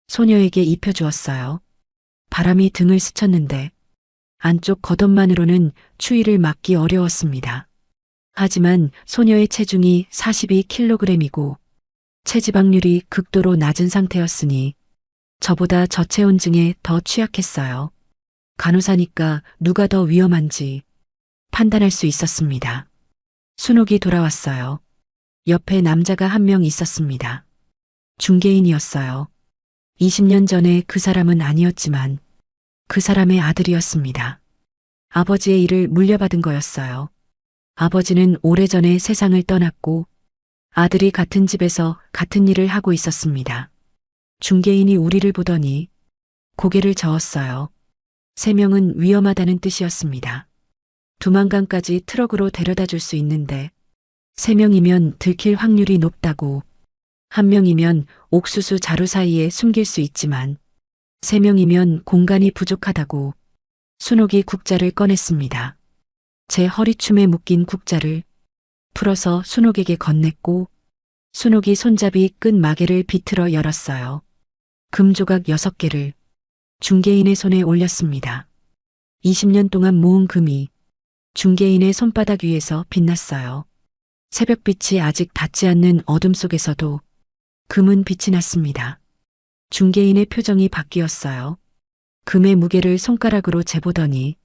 소녀에게 입혀주었어요. 바람이 등을 스쳤는데 안쪽 겉옷만으로는 추위를 막기 어려웠습니다. 하지만 소녀의 체중이 42kg이고 체지방률이 극도로 낮은 상태였으니 저보다 저체온증에 더 취약했어요. 간호사니까 누가 더 위험한지 판단할 수 있었습니다. 순옥이 돌아왔어요. 옆에 남자가 한 명 있었습니다. 중개인이었어요. 20년 전에 그 사람은 아니었지만 그 사람의 아들이었습니다. 아버지의 일을 물려받은 거였어요. 아버지는 오래전에 세상을 떠났고 아들이 같은 집에서 같은 일을 하고 있었습니다. 중개인이 우리를 보더니 고개를 저었어요. 3명은 위험하다는 뜻이었습니다. 두만강까지 트럭으로 데려다 줄 수 있는데 3명이면 들킬 확률이 높다고, 1명이면 옥수수 자루 사이에 숨길 수 있지만 3명이면 공간이 부족하다고 순옥이 국자를 꺼냈습니다. 제 허리춤에 묶인 국자를 풀어서 순옥에게 건넸고 순옥이 손잡이 끝 마개를 비틀어 열었어요. 금조각 6개를 중개인의 손에 올렸습니다. 20년 동안 모은 금이 중개인의 손바닥 위에서 빛났어요. 새벽빛이 아직 닿지 않는 어둠 속에서도 금은 빛이 났습니다. 중개인의 표정이 바뀌었어요. 금의 무게를 손가락으로 재보더니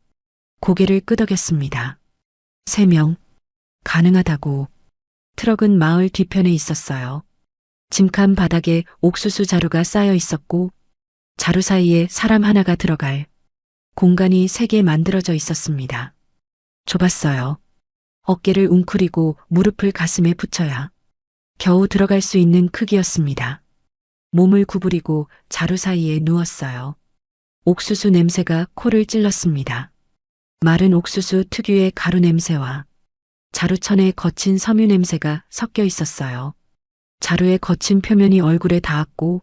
고개를 끄덕였습니다. 3명, 가능하다고. 트럭은 마을 뒤편에 있었어요. 짐칸 바닥에 옥수수 자루가 쌓여 있었고 자루 사이에 사람 하나가 들어갈 공간이 3개 만들어져 있었습니다. 좁았어요. 어깨를 웅크리고 무릎을 가슴에 붙여야 겨우 들어갈 수 있는 크기였습니다. 몸을 구부리고 자루 사이에 누웠어요. 옥수수 냄새가 코를 찔렀습니다. 마른 옥수수 특유의 가루 냄새와 자루천의 거친 섬유 냄새가 섞여 있었어요. 자루의 거친 표면이 얼굴에 닿았고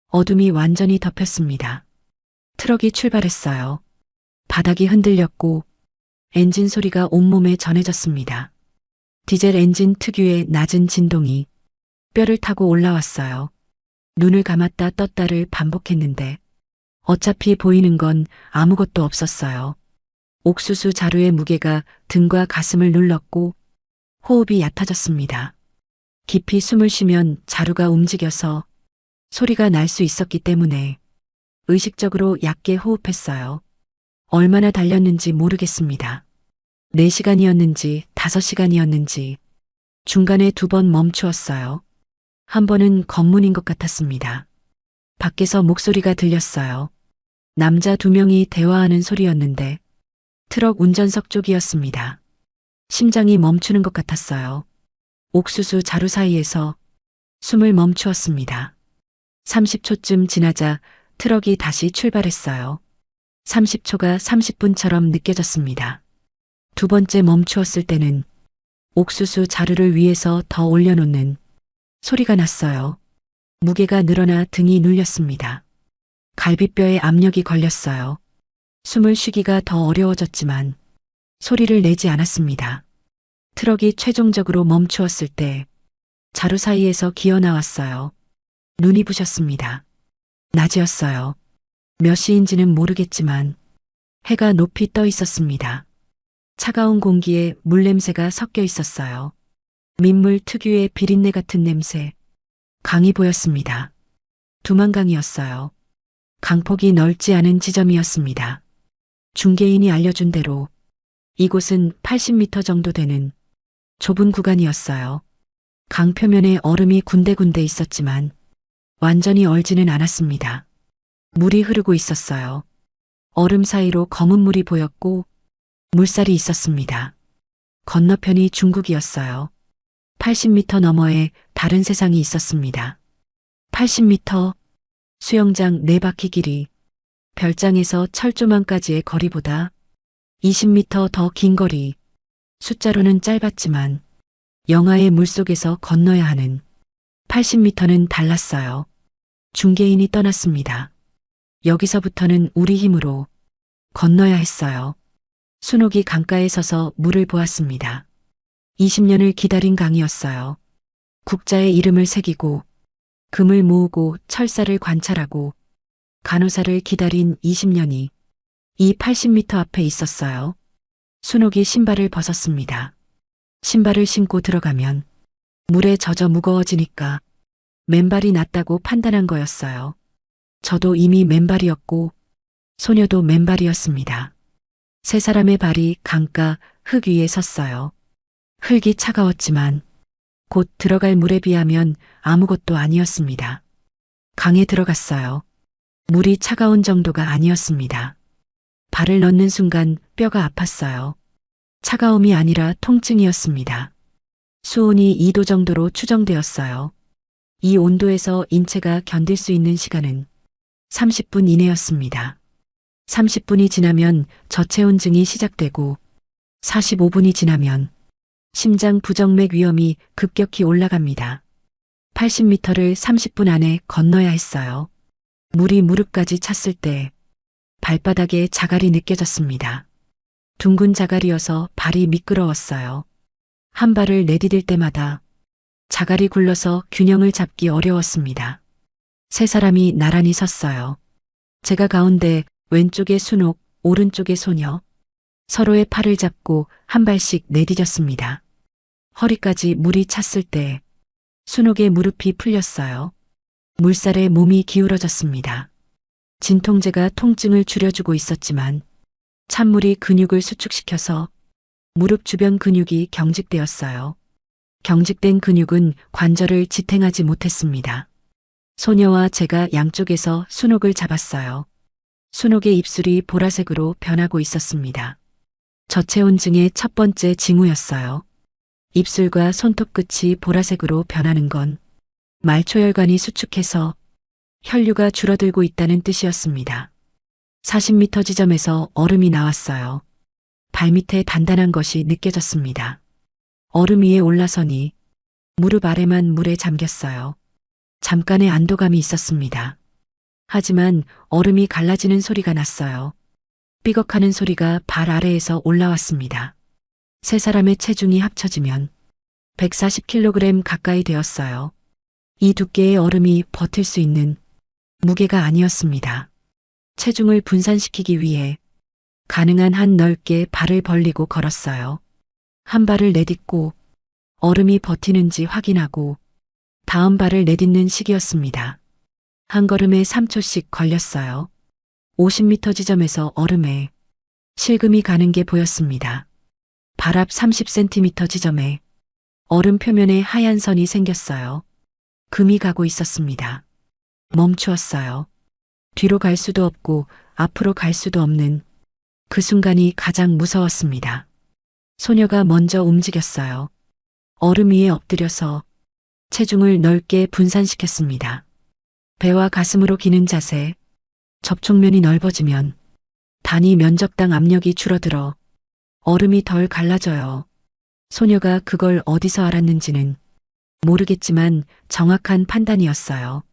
어둠이 완전히 덮였습니다. 트럭이 출발했어요. 바닥이 흔들렸고 엔진 소리가 온몸에 전해졌습니다. 디젤 엔진 특유의 낮은 진동이 뼈를 타고 올라왔어요. 눈을 감았다 떴다를 반복했는데 어차피 보이는 건 아무것도 없었어요. 옥수수 자루의 무게가 등과 가슴을 눌렀고 호흡이 얕아졌습니다. 깊이 숨을 쉬면 자루가 움직여서 소리가 날 수 있었기 때문에 의식적으로 얕게 호흡했어요. 얼마나 달렸는지 모르겠습니다. 4시간이었는지 5시간이었는지 중간에 2번 멈추었어요. 한 번은 검문인 것 같았습니다. 밖에서 목소리가 들렸어요. 남자 2명이 대화하는 소리였는데 트럭 운전석 쪽이었습니다. 심장이 멈추는 것 같았어요. 옥수수 자루 사이에서 숨을 멈추었습니다. 30초쯤 지나자 트럭이 다시 출발했어요. 30초가 30분처럼 느껴졌습니다. 2번째 멈추었을 때는 옥수수 자루를 위에서 더 올려놓는 소리가 났어요. 무게가 늘어나 등이 눌렸습니다. 갈비뼈에 압력이 걸렸어요. 숨을 쉬기가 더 어려워졌지만 소리를 내지 않았습니다. 트럭이 최종적으로 멈추었을 때 자루 사이에서 기어 나왔어요. 눈이 부셨습니다. 낮이었어요. 몇 시인지는 모르겠지만 해가 높이 떠 있었습니다. 차가운 공기에 물 냄새가 섞여 있었어요. 민물 특유의 비린내 같은 냄새. 강이 보였습니다. 두만강이었어요. 강폭이 넓지 않은 지점이었습니다. 중개인이 알려준 대로 이곳은 80m 정도 되는 좁은 구간이었어요. 강 표면에 얼음이 군데군데 있었지만 완전히 얼지는 않았습니다. 물이 흐르고 있었어요. 얼음 사이로 검은 물이 보였고 물살이 있었습니다. 건너편이 중국이었어요. 80m 너머에 다른 세상이 있었습니다. 80m, 수영장 4바퀴 길이, 별장에서 철조망까지의 거리보다 20m 더 긴 거리, 숫자로는 짧았지만 영하의 물속에서 건너야 하는 80m는 달랐어요. 중개인이 떠났습니다. 여기서부터는 우리 힘으로 건너야 했어요. 순옥이 강가에 서서 물을 보았습니다. 20년을 기다린 강이었어요. 국자에 이름을 새기고 금을 모으고 철사를 관찰하고 간호사를 기다린 20년이 이 80m 앞에 있었어요. 순옥이 신발을 벗었습니다. 신발을 신고 들어가면 물에 젖어 무거워지니까 맨발이 낫다고 판단한 거였어요. 저도 이미 맨발이었고 소녀도 맨발이었습니다. 세 사람의 발이 강가 흙 위에 섰어요. 흙이 차가웠지만 곧 들어갈 물에 비하면 아무것도 아니었습니다. 강에 들어갔어요. 물이 차가운 정도가 아니었습니다. 발을 넣는 순간 뼈가 아팠어요. 차가움이 아니라 통증이었습니다. 수온이 2도 정도로 추정되었어요. 이 온도에서 인체가 견딜 수 있는 시간은 30분 이내였습니다. 30분이 지나면 저체온증이 시작되고 45분이 지나면 심장 부정맥 위험이 급격히 올라갑니다. 80m를 30분 안에 건너야 했어요. 물이 무릎까지 찼을 때 발바닥에 자갈이 느껴졌습니다. 둥근 자갈이어서 발이 미끄러웠어요. 한 발을 내디딜 때마다 자갈이 굴러서 균형을 잡기 어려웠습니다. 세 사람이 나란히 섰어요. 제가 가운데, 왼쪽에 순옥, 오른쪽에 소녀. 서로의 팔을 잡고 한 발씩 내디뎠습니다. 허리까지 물이 찼을 때 순옥의 무릎이 풀렸어요. 물살에 몸이 기울어졌습니다. 진통제가 통증을 줄여주고 있었지만 찬물이 근육을 수축시켜서 무릎 주변 근육이 경직되었어요. 경직된 근육은 관절을 지탱하지 못했습니다. 소녀와 제가 양쪽에서 순옥을 잡았어요. 순옥의 입술이 보라색으로 변하고 있었습니다. 저체온증의 첫 번째 징후였어요. 입술과 손톱 끝이 보라색으로 변하는 건 말초혈관이 수축해서 혈류가 줄어들고 있다는 뜻이었습니다. 40m 지점에서 얼음이 나왔어요. 발밑에 단단한 것이 느껴졌습니다. 얼음 위에 올라서니 무릎 아래만 물에 잠겼어요. 잠깐의 안도감이 있었습니다. 하지만 얼음이 갈라지는 소리가 났어요. 삐걱하는 소리가 발 아래에서 올라왔습니다. 세 사람의 체중이 합쳐지면 140kg 가까이 되었어요. 이 두께의 얼음이 버틸 수 있는 무게가 아니었습니다. 체중을 분산시키기 위해 가능한 한 넓게 발을 벌리고 걸었어요. 한 발을 내딛고 얼음이 버티는지 확인하고 다음 발을 내딛는 시기였습니다. 한 걸음에 3초씩 걸렸어요. 50m 지점에서 얼음에 실금이 가는 게 보였습니다. 발 앞 30cm 지점에 얼음 표면에 하얀 선이 생겼어요. 금이 가고 있었습니다. 멈추었어요. 뒤로 갈 수도 없고 앞으로 갈 수도 없는 그 순간이 가장 무서웠습니다. 소녀가 먼저 움직였어요. 얼음 위에 엎드려서 체중을 넓게 분산시켰습니다. 배와 가슴으로 기는 자세, 접촉면이 넓어지면 단위 면적당 압력이 줄어들어 얼음이 덜 갈라져요. 소녀가 그걸 어디서 알았는지는 모르겠지만 정확한 판단이었어요.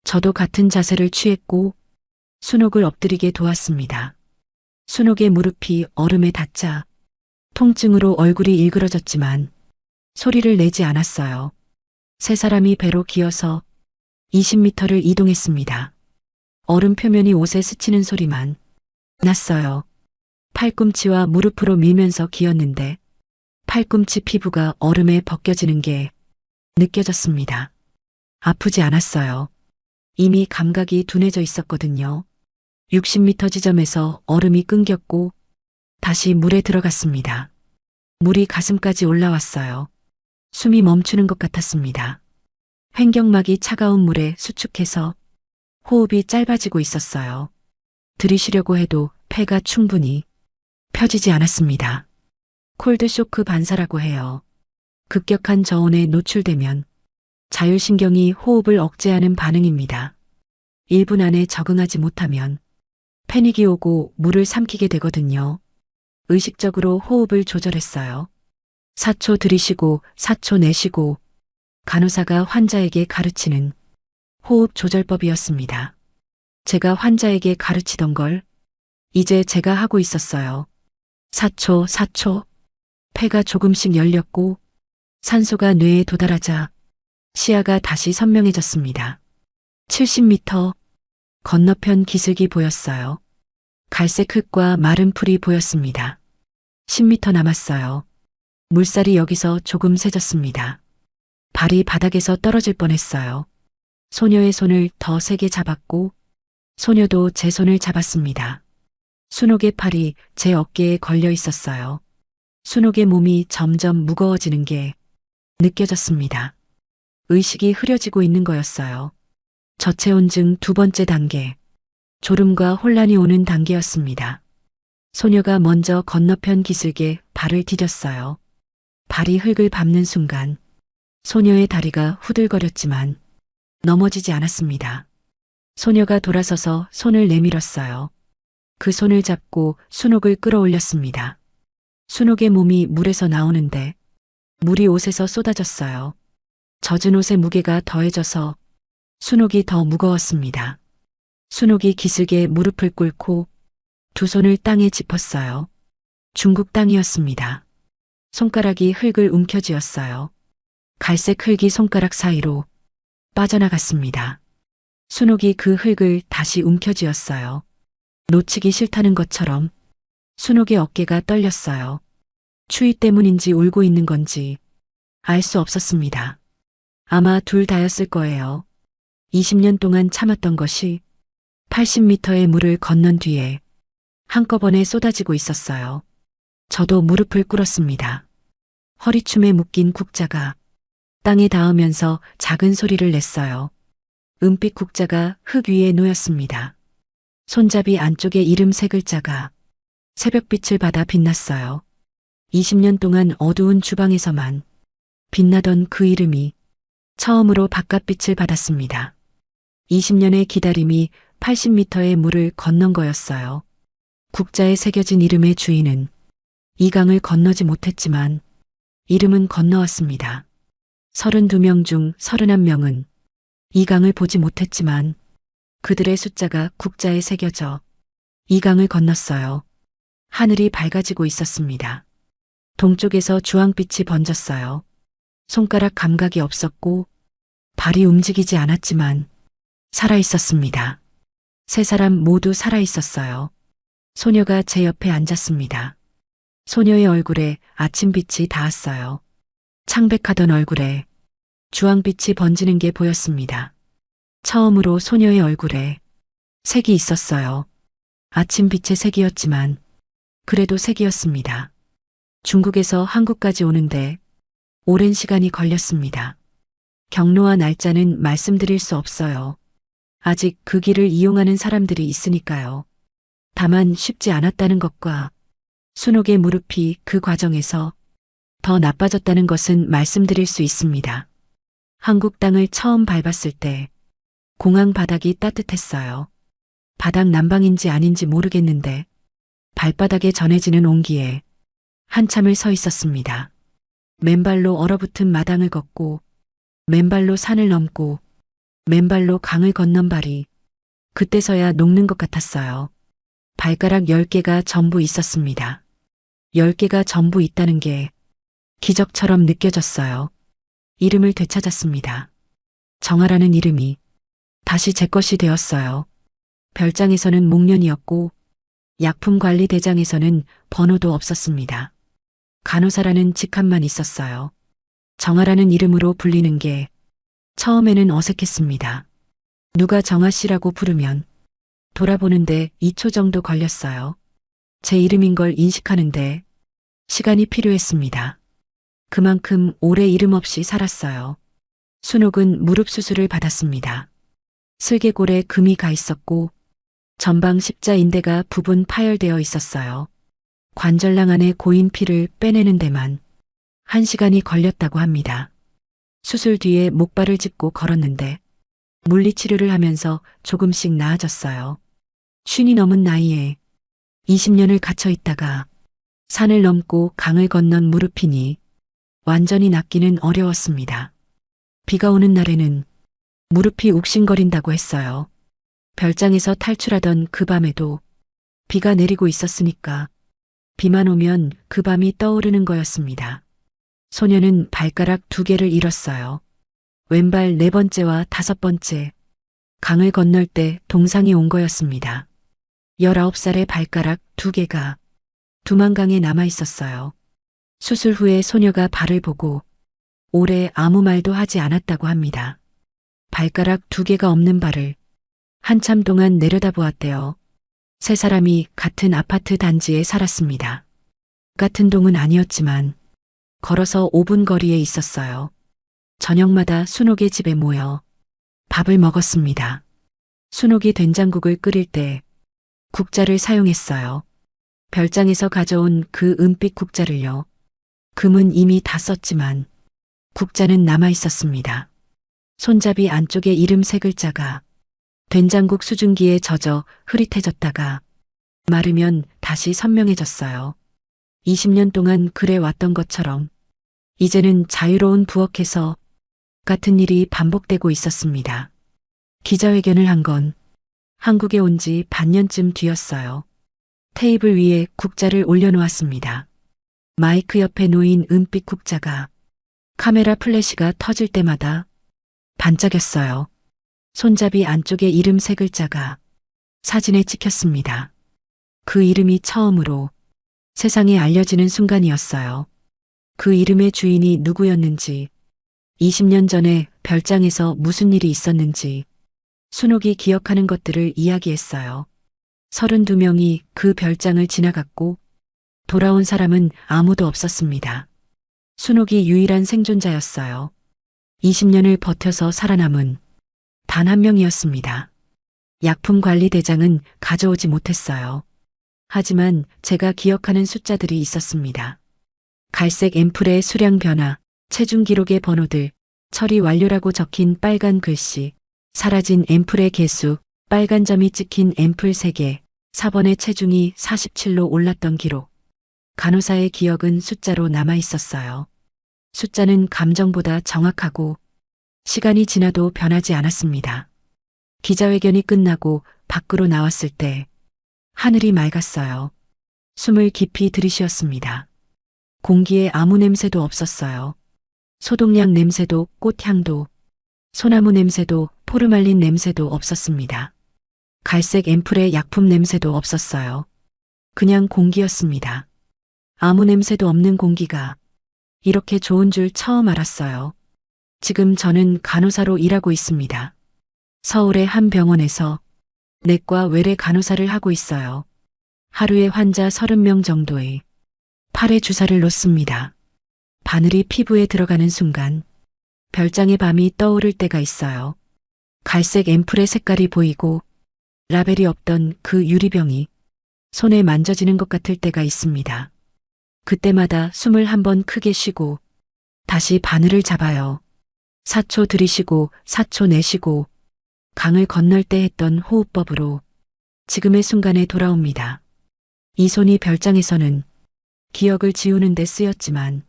저도 같은 자세를 취했고 순옥을 엎드리게 도왔습니다. 순옥의 무릎이 얼음에 닿자 통증으로 얼굴이 일그러졌지만 소리를 내지 않았어요. 세 사람이 배로 기어서 20m를 이동했습니다. 얼음 표면이 옷에 스치는 소리만 났어요. 팔꿈치와 무릎으로 밀면서 기었는데 팔꿈치 피부가 얼음에 벗겨지는 게 느껴졌습니다. 아프지 않았어요. 이미 감각이 둔해져 있었거든요. 60m 지점에서 얼음이 끊겼고 다시 물에 들어갔습니다. 물이 가슴까지 올라왔어요. 숨이 멈추는 것 같았습니다. 횡격막이 차가운 물에 수축해서 호흡이 짧아지고 있었어요. 들이쉬려고 해도 폐가 충분히 펴지지 않았습니다. 콜드쇼크 반사라고 해요. 급격한 저온에 노출되면 자율신경이 호흡을 억제하는 반응입니다. 1분 안에 적응하지 못하면 패닉이 오고 물을 삼키게 되거든요. 의식적으로 호흡을 조절했어요. 4초 들이쉬고 4초 내쉬고 간호사가 환자에게 가르치는 호흡 조절법이었습니다. 제가 환자에게 가르치던 걸 이제 제가 하고 있었어요. 4초, 4초. 폐가 조금씩 열렸고 산소가 뇌에 도달하자 시야가 다시 선명해졌습니다. 70m. 건너편 기슭이 보였어요. 갈색 흙과 마른 풀이 보였습니다. 10m 남았어요. 물살이 여기서 조금 세졌습니다. 발이 바닥에서 떨어질 뻔했어요. 소녀의 손을 더 세게 잡았고 소녀도 제 손을 잡았습니다. 순옥의 팔이 제 어깨에 걸려 있었어요. 순옥의 몸이 점점 무거워지는 게 느껴졌습니다. 의식이 흐려지고 있는 거였어요. 저체온증 두 번째 단계. 졸음과 혼란이 오는 단계였습니다. 소녀가 먼저 건너편 기슭에 발을 디뎠어요. 발이 흙을 밟는 순간 소녀의 다리가 후들거렸지만 넘어지지 않았습니다. 소녀가 돌아서서 손을 내밀었어요. 그 손을 잡고 순옥을 끌어올렸습니다. 순옥의 몸이 물에서 나오는데 물이 옷에서 쏟아졌어요. 젖은 옷의 무게가 더해져서 순옥이 더 무거웠습니다. 순옥이 기슭에 무릎을 꿇고 두 손을 땅에 짚었어요. 중국 땅이었습니다. 손가락이 흙을 움켜쥐었어요. 갈색 흙이 손가락 사이로 빠져나갔습니다. 순옥이 그 흙을 다시 움켜쥐었어요. 놓치기 싫다는 것처럼 순옥의 어깨가 떨렸어요. 추위 때문인지 울고 있는 건지 알 수 없었습니다. 아마 둘 다였을 거예요. 20년 동안 참았던 것이 80m의 물을 건넌 뒤에 한꺼번에 쏟아지고 있었어요. 저도 무릎을 꿇었습니다. 허리춤에 묶인 국자가 땅에 닿으면서 작은 소리를 냈어요. 은빛 국자가 흙 위에 놓였습니다. 손잡이 안쪽에 이름 세 글자가 새벽빛을 받아 빛났어요. 20년 동안 어두운 주방에서만 빛나던 그 이름이 처음으로 바깥빛을 받았습니다. 20년의 기다림이 80m의 물을 건넌 거였어요. 국자에 새겨진 이름의 주인은 이 강을 건너지 못했지만 이름은 건너왔습니다. 32명 중 31명은 이 강을 보지 못했지만 그들의 숫자가 국자에 새겨져 이 강을 건넜어요. 하늘이 밝아지고 있었습니다. 동쪽에서 주황빛이 번졌어요. 손가락 감각이 없었고 발이 움직이지 않았지만 살아 있었습니다. 세 사람 모두 살아 있었어요. 소녀가 제 옆에 앉았습니다. 소녀의 얼굴에 아침빛이 닿았어요. 창백하던 얼굴에 주황빛이 번지는 게 보였습니다. 처음으로 소녀의 얼굴에 색이 있었어요. 아침빛의 색이었지만 그래도 색이었습니다. 중국에서 한국까지 오는데 오랜 시간이 걸렸습니다. 경로와 날짜는 말씀드릴 수 없어요. 아직 그 길을 이용하는 사람들이 있으니까요. 다만 쉽지 않았다는 것과 순옥의 무릎이 그 과정에서 더 나빠졌다는 것은 말씀드릴 수 있습니다. 한국 땅을 처음 밟았을 때 공항 바닥이 따뜻했어요. 바닥 난방인지 아닌지 모르겠는데 발바닥에 전해지는 온기에 한참을 서 있었습니다. 맨발로 얼어붙은 마당을 걷고 맨발로 산을 넘고 맨발로 강을 건넌 발이 그때서야 녹는 것 같았어요. 발가락 10개가 전부 있었습니다. 10개가 전부 있다는 게 기적처럼 느껴졌어요. 이름을 되찾았습니다. 정아라는 이름이 다시 제 것이 되었어요. 별장에서는 목련이었고 약품관리대장에서는 번호도 없었습니다. 간호사라는 직함만 있었어요. 정아라는 이름으로 불리는 게 처음에는 어색했습니다. 누가 정아 씨라고 부르면 돌아보는데 2초 정도 걸렸어요. 제 이름인 걸 인식하는데 시간이 필요했습니다. 그만큼 오래 이름 없이 살았어요. 순옥은 무릎 수술을 받았습니다. 슬개골에 금이 가 있었고 전방 십자인대가 부분 파열되어 있었어요. 관절낭 안에 고인 피를 빼내는 데만 1시간이 걸렸다고 합니다. 수술 뒤에 목발을 짚고 걸었는데 물리치료를 하면서 조금씩 나아졌어요. 50이 넘은 나이에 20년을 갇혀 있다가 산을 넘고 강을 건넌 무릎이니 완전히 낫기는 어려웠습니다. 비가 오는 날에는 무릎이 욱신거린다고 했어요. 별장에서 탈출하던 그 밤에도 비가 내리고 있었으니까 비만 오면 그 밤이 떠오르는 거였습니다. 소녀는 발가락 2개를 잃었어요. 왼발 4번째와 5번째. 강을 건널 때 동상이 온 거였습니다. 19살의 발가락 2개가 두만강에 남아 있었어요. 수술 후에 소녀가 발을 보고 오래 아무 말도 하지 않았다고 합니다. 발가락 2개가 없는 발을 한참 동안 내려다보았대요. 3사람이 같은 아파트 단지에 살았습니다. 같은 동은 아니었지만 걸어서 5분 거리에 있었어요. 저녁마다 순옥의 집에 모여 밥을 먹었습니다. 순옥이 된장국을 끓일 때 국자를 사용했어요. 별장에서 가져온 그 은빛 국자를요. 금은 이미 다 썼지만 국자는 남아 있었습니다. 손잡이 안쪽에 이름 3글자가 된장국 수증기에 젖어 흐릿해졌다가 마르면 다시 선명해졌어요. 20년 동안 그래 왔던 것처럼 이제는 자유로운 부엌에서 같은 일이 반복되고 있었습니다. 기자회견을 한 건 한국에 온 지 반년쯤 뒤였어요. 테이블 위에 국자를 올려놓았습니다. 마이크 옆에 놓인 은빛 국자가 카메라 플래시가 터질 때마다 반짝였어요. 손잡이 안쪽에 이름 3글자가 사진에 찍혔습니다. 그 이름이 처음으로 세상에 알려지는 순간이었어요. 그 이름의 주인이 누구였는지, 20년 전에 별장에서 무슨 일이 있었는지, 순옥이 기억하는 것들을 이야기했어요. 32명이 그 별장을 지나갔고 돌아온 사람은 아무도 없었습니다. 순옥이 유일한 생존자였어요. 20년을 버텨서 살아남은 단 한 명이었습니다. 약품관리대장은 가져오지 못했어요. 하지만 제가 기억하는 숫자들이 있었습니다. 갈색 앰플의 수량 변화, 체중 기록의 번호들, 처리 완료라고 적힌 빨간 글씨, 사라진 앰플의 개수, 빨간 점이 찍힌 앰플 3개, 4번의 체중이 47로 올랐던 기록. 간호사의 기억은 숫자로 남아 있었어요. 숫자는 감정보다 정확하고 시간이 지나도 변하지 않았습니다. 기자회견이 끝나고 밖으로 나왔을 때 하늘이 맑았어요. 숨을 깊이 들이쉬었습니다. 공기에 아무 냄새도 없었어요. 소독약 냄새도 꽃향도, 소나무 냄새도 포르말린 냄새도 없었습니다. 갈색 앰플의 약품 냄새도 없었어요. 그냥 공기였습니다. 아무 냄새도 없는 공기가 이렇게 좋은 줄 처음 알았어요. 지금 저는 간호사로 일하고 있습니다. 서울의 한 병원에서 내과 외래 간호사를 하고 있어요. 하루에 환자 30명 정도의 팔에 주사를 놓습니다. 바늘이 피부에 들어가는 순간 별장의 밤이 떠오를 때가 있어요. 갈색 앰플의 색깔이 보이고 라벨이 없던 그 유리병이 손에 만져지는 것 같을 때가 있습니다. 그때마다 숨을 한번 크게 쉬고 다시 바늘을 잡아요. 4초 들이쉬고 4초 내쉬고 강을 건널 때 했던 호흡법으로 지금의 순간에 돌아옵니다. 이 손이 별장에서는 기억을 지우는 데 쓰였지만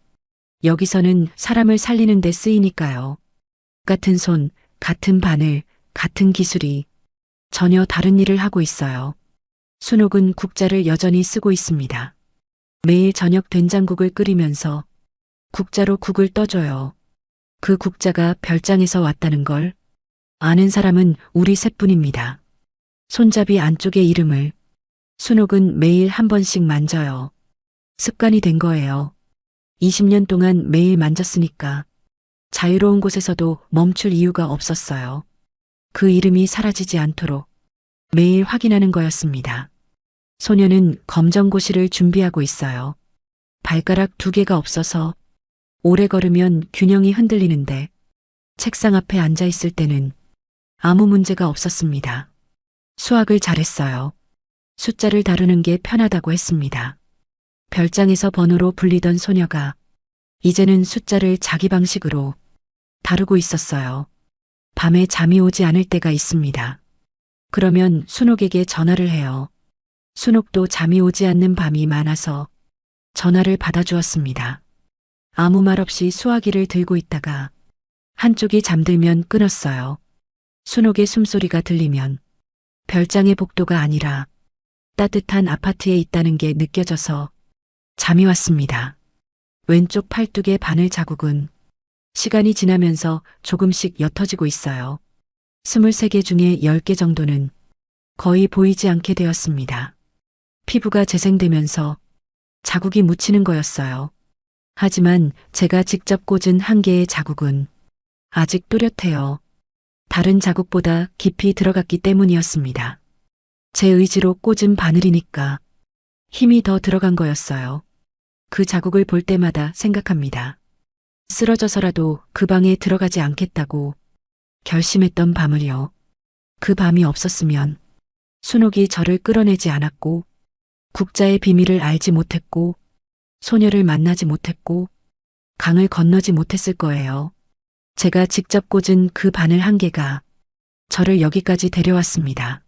여기서는 사람을 살리는 데 쓰이니까요. 같은 손, 같은 바늘, 같은 기술이 전혀 다른 일을 하고 있어요. 순옥은 국자를 여전히 쓰고 있습니다. 매일 저녁 된장국을 끓이면서 국자로 국을 떠줘요. 그 국자가 별장에서 왔다는 걸 아는 사람은 우리 셋뿐입니다. 손잡이 안쪽의 이름을 순옥은 매일 한 번씩 만져요. 습관이 된 거예요. 20년 동안 매일 만졌으니까 자유로운 곳에서도 멈출 이유가 없었어요. 그 이름이 사라지지 않도록 매일 확인하는 거였습니다. 소녀는 검정고시를 준비하고 있어요. 발가락 2개가 없어서 오래 걸으면 균형이 흔들리는데 책상 앞에 앉아 있을 때는 아무 문제가 없었습니다. 수학을 잘했어요. 숫자를 다루는 게 편하다고 했습니다. 별장에서 번호로 불리던 소녀가 이제는 숫자를 자기 방식으로 다루고 있었어요. 밤에 잠이 오지 않을 때가 있습니다. 그러면 순옥에게 전화를 해요. 순옥도 잠이 오지 않는 밤이 많아서 전화를 받아주었습니다. 아무 말 없이 수화기를 들고 있다가 한쪽이 잠들면 끊었어요. 순옥의 숨소리가 들리면 별장의 복도가 아니라 따뜻한 아파트에 있다는 게 느껴져서 잠이 왔습니다. 왼쪽 팔뚝의 바늘 자국은 시간이 지나면서 조금씩 옅어지고 있어요. 23개 중에 10개 정도는 거의 보이지 않게 되었습니다. 피부가 재생되면서 자국이 묻히는 거였어요. 하지만 제가 직접 꽂은 한 개의 자국은 아직 또렷해요. 다른 자국보다 깊이 들어갔기 때문이었습니다. 제 의지로 꽂은 바늘이니까 힘이 더 들어간 거였어요. 그 자국을 볼 때마다 생각합니다. 쓰러져서라도 그 방에 들어가지 않겠다고 결심했던 밤을요. 그 밤이 없었으면 순옥이 저를 끌어내지 않았고 국자의 비밀을 알지 못했고 소녀를 만나지 못했고 강을 건너지 못했을 거예요. 제가 직접 꽂은 그 바늘 한 개가 저를 여기까지 데려왔습니다.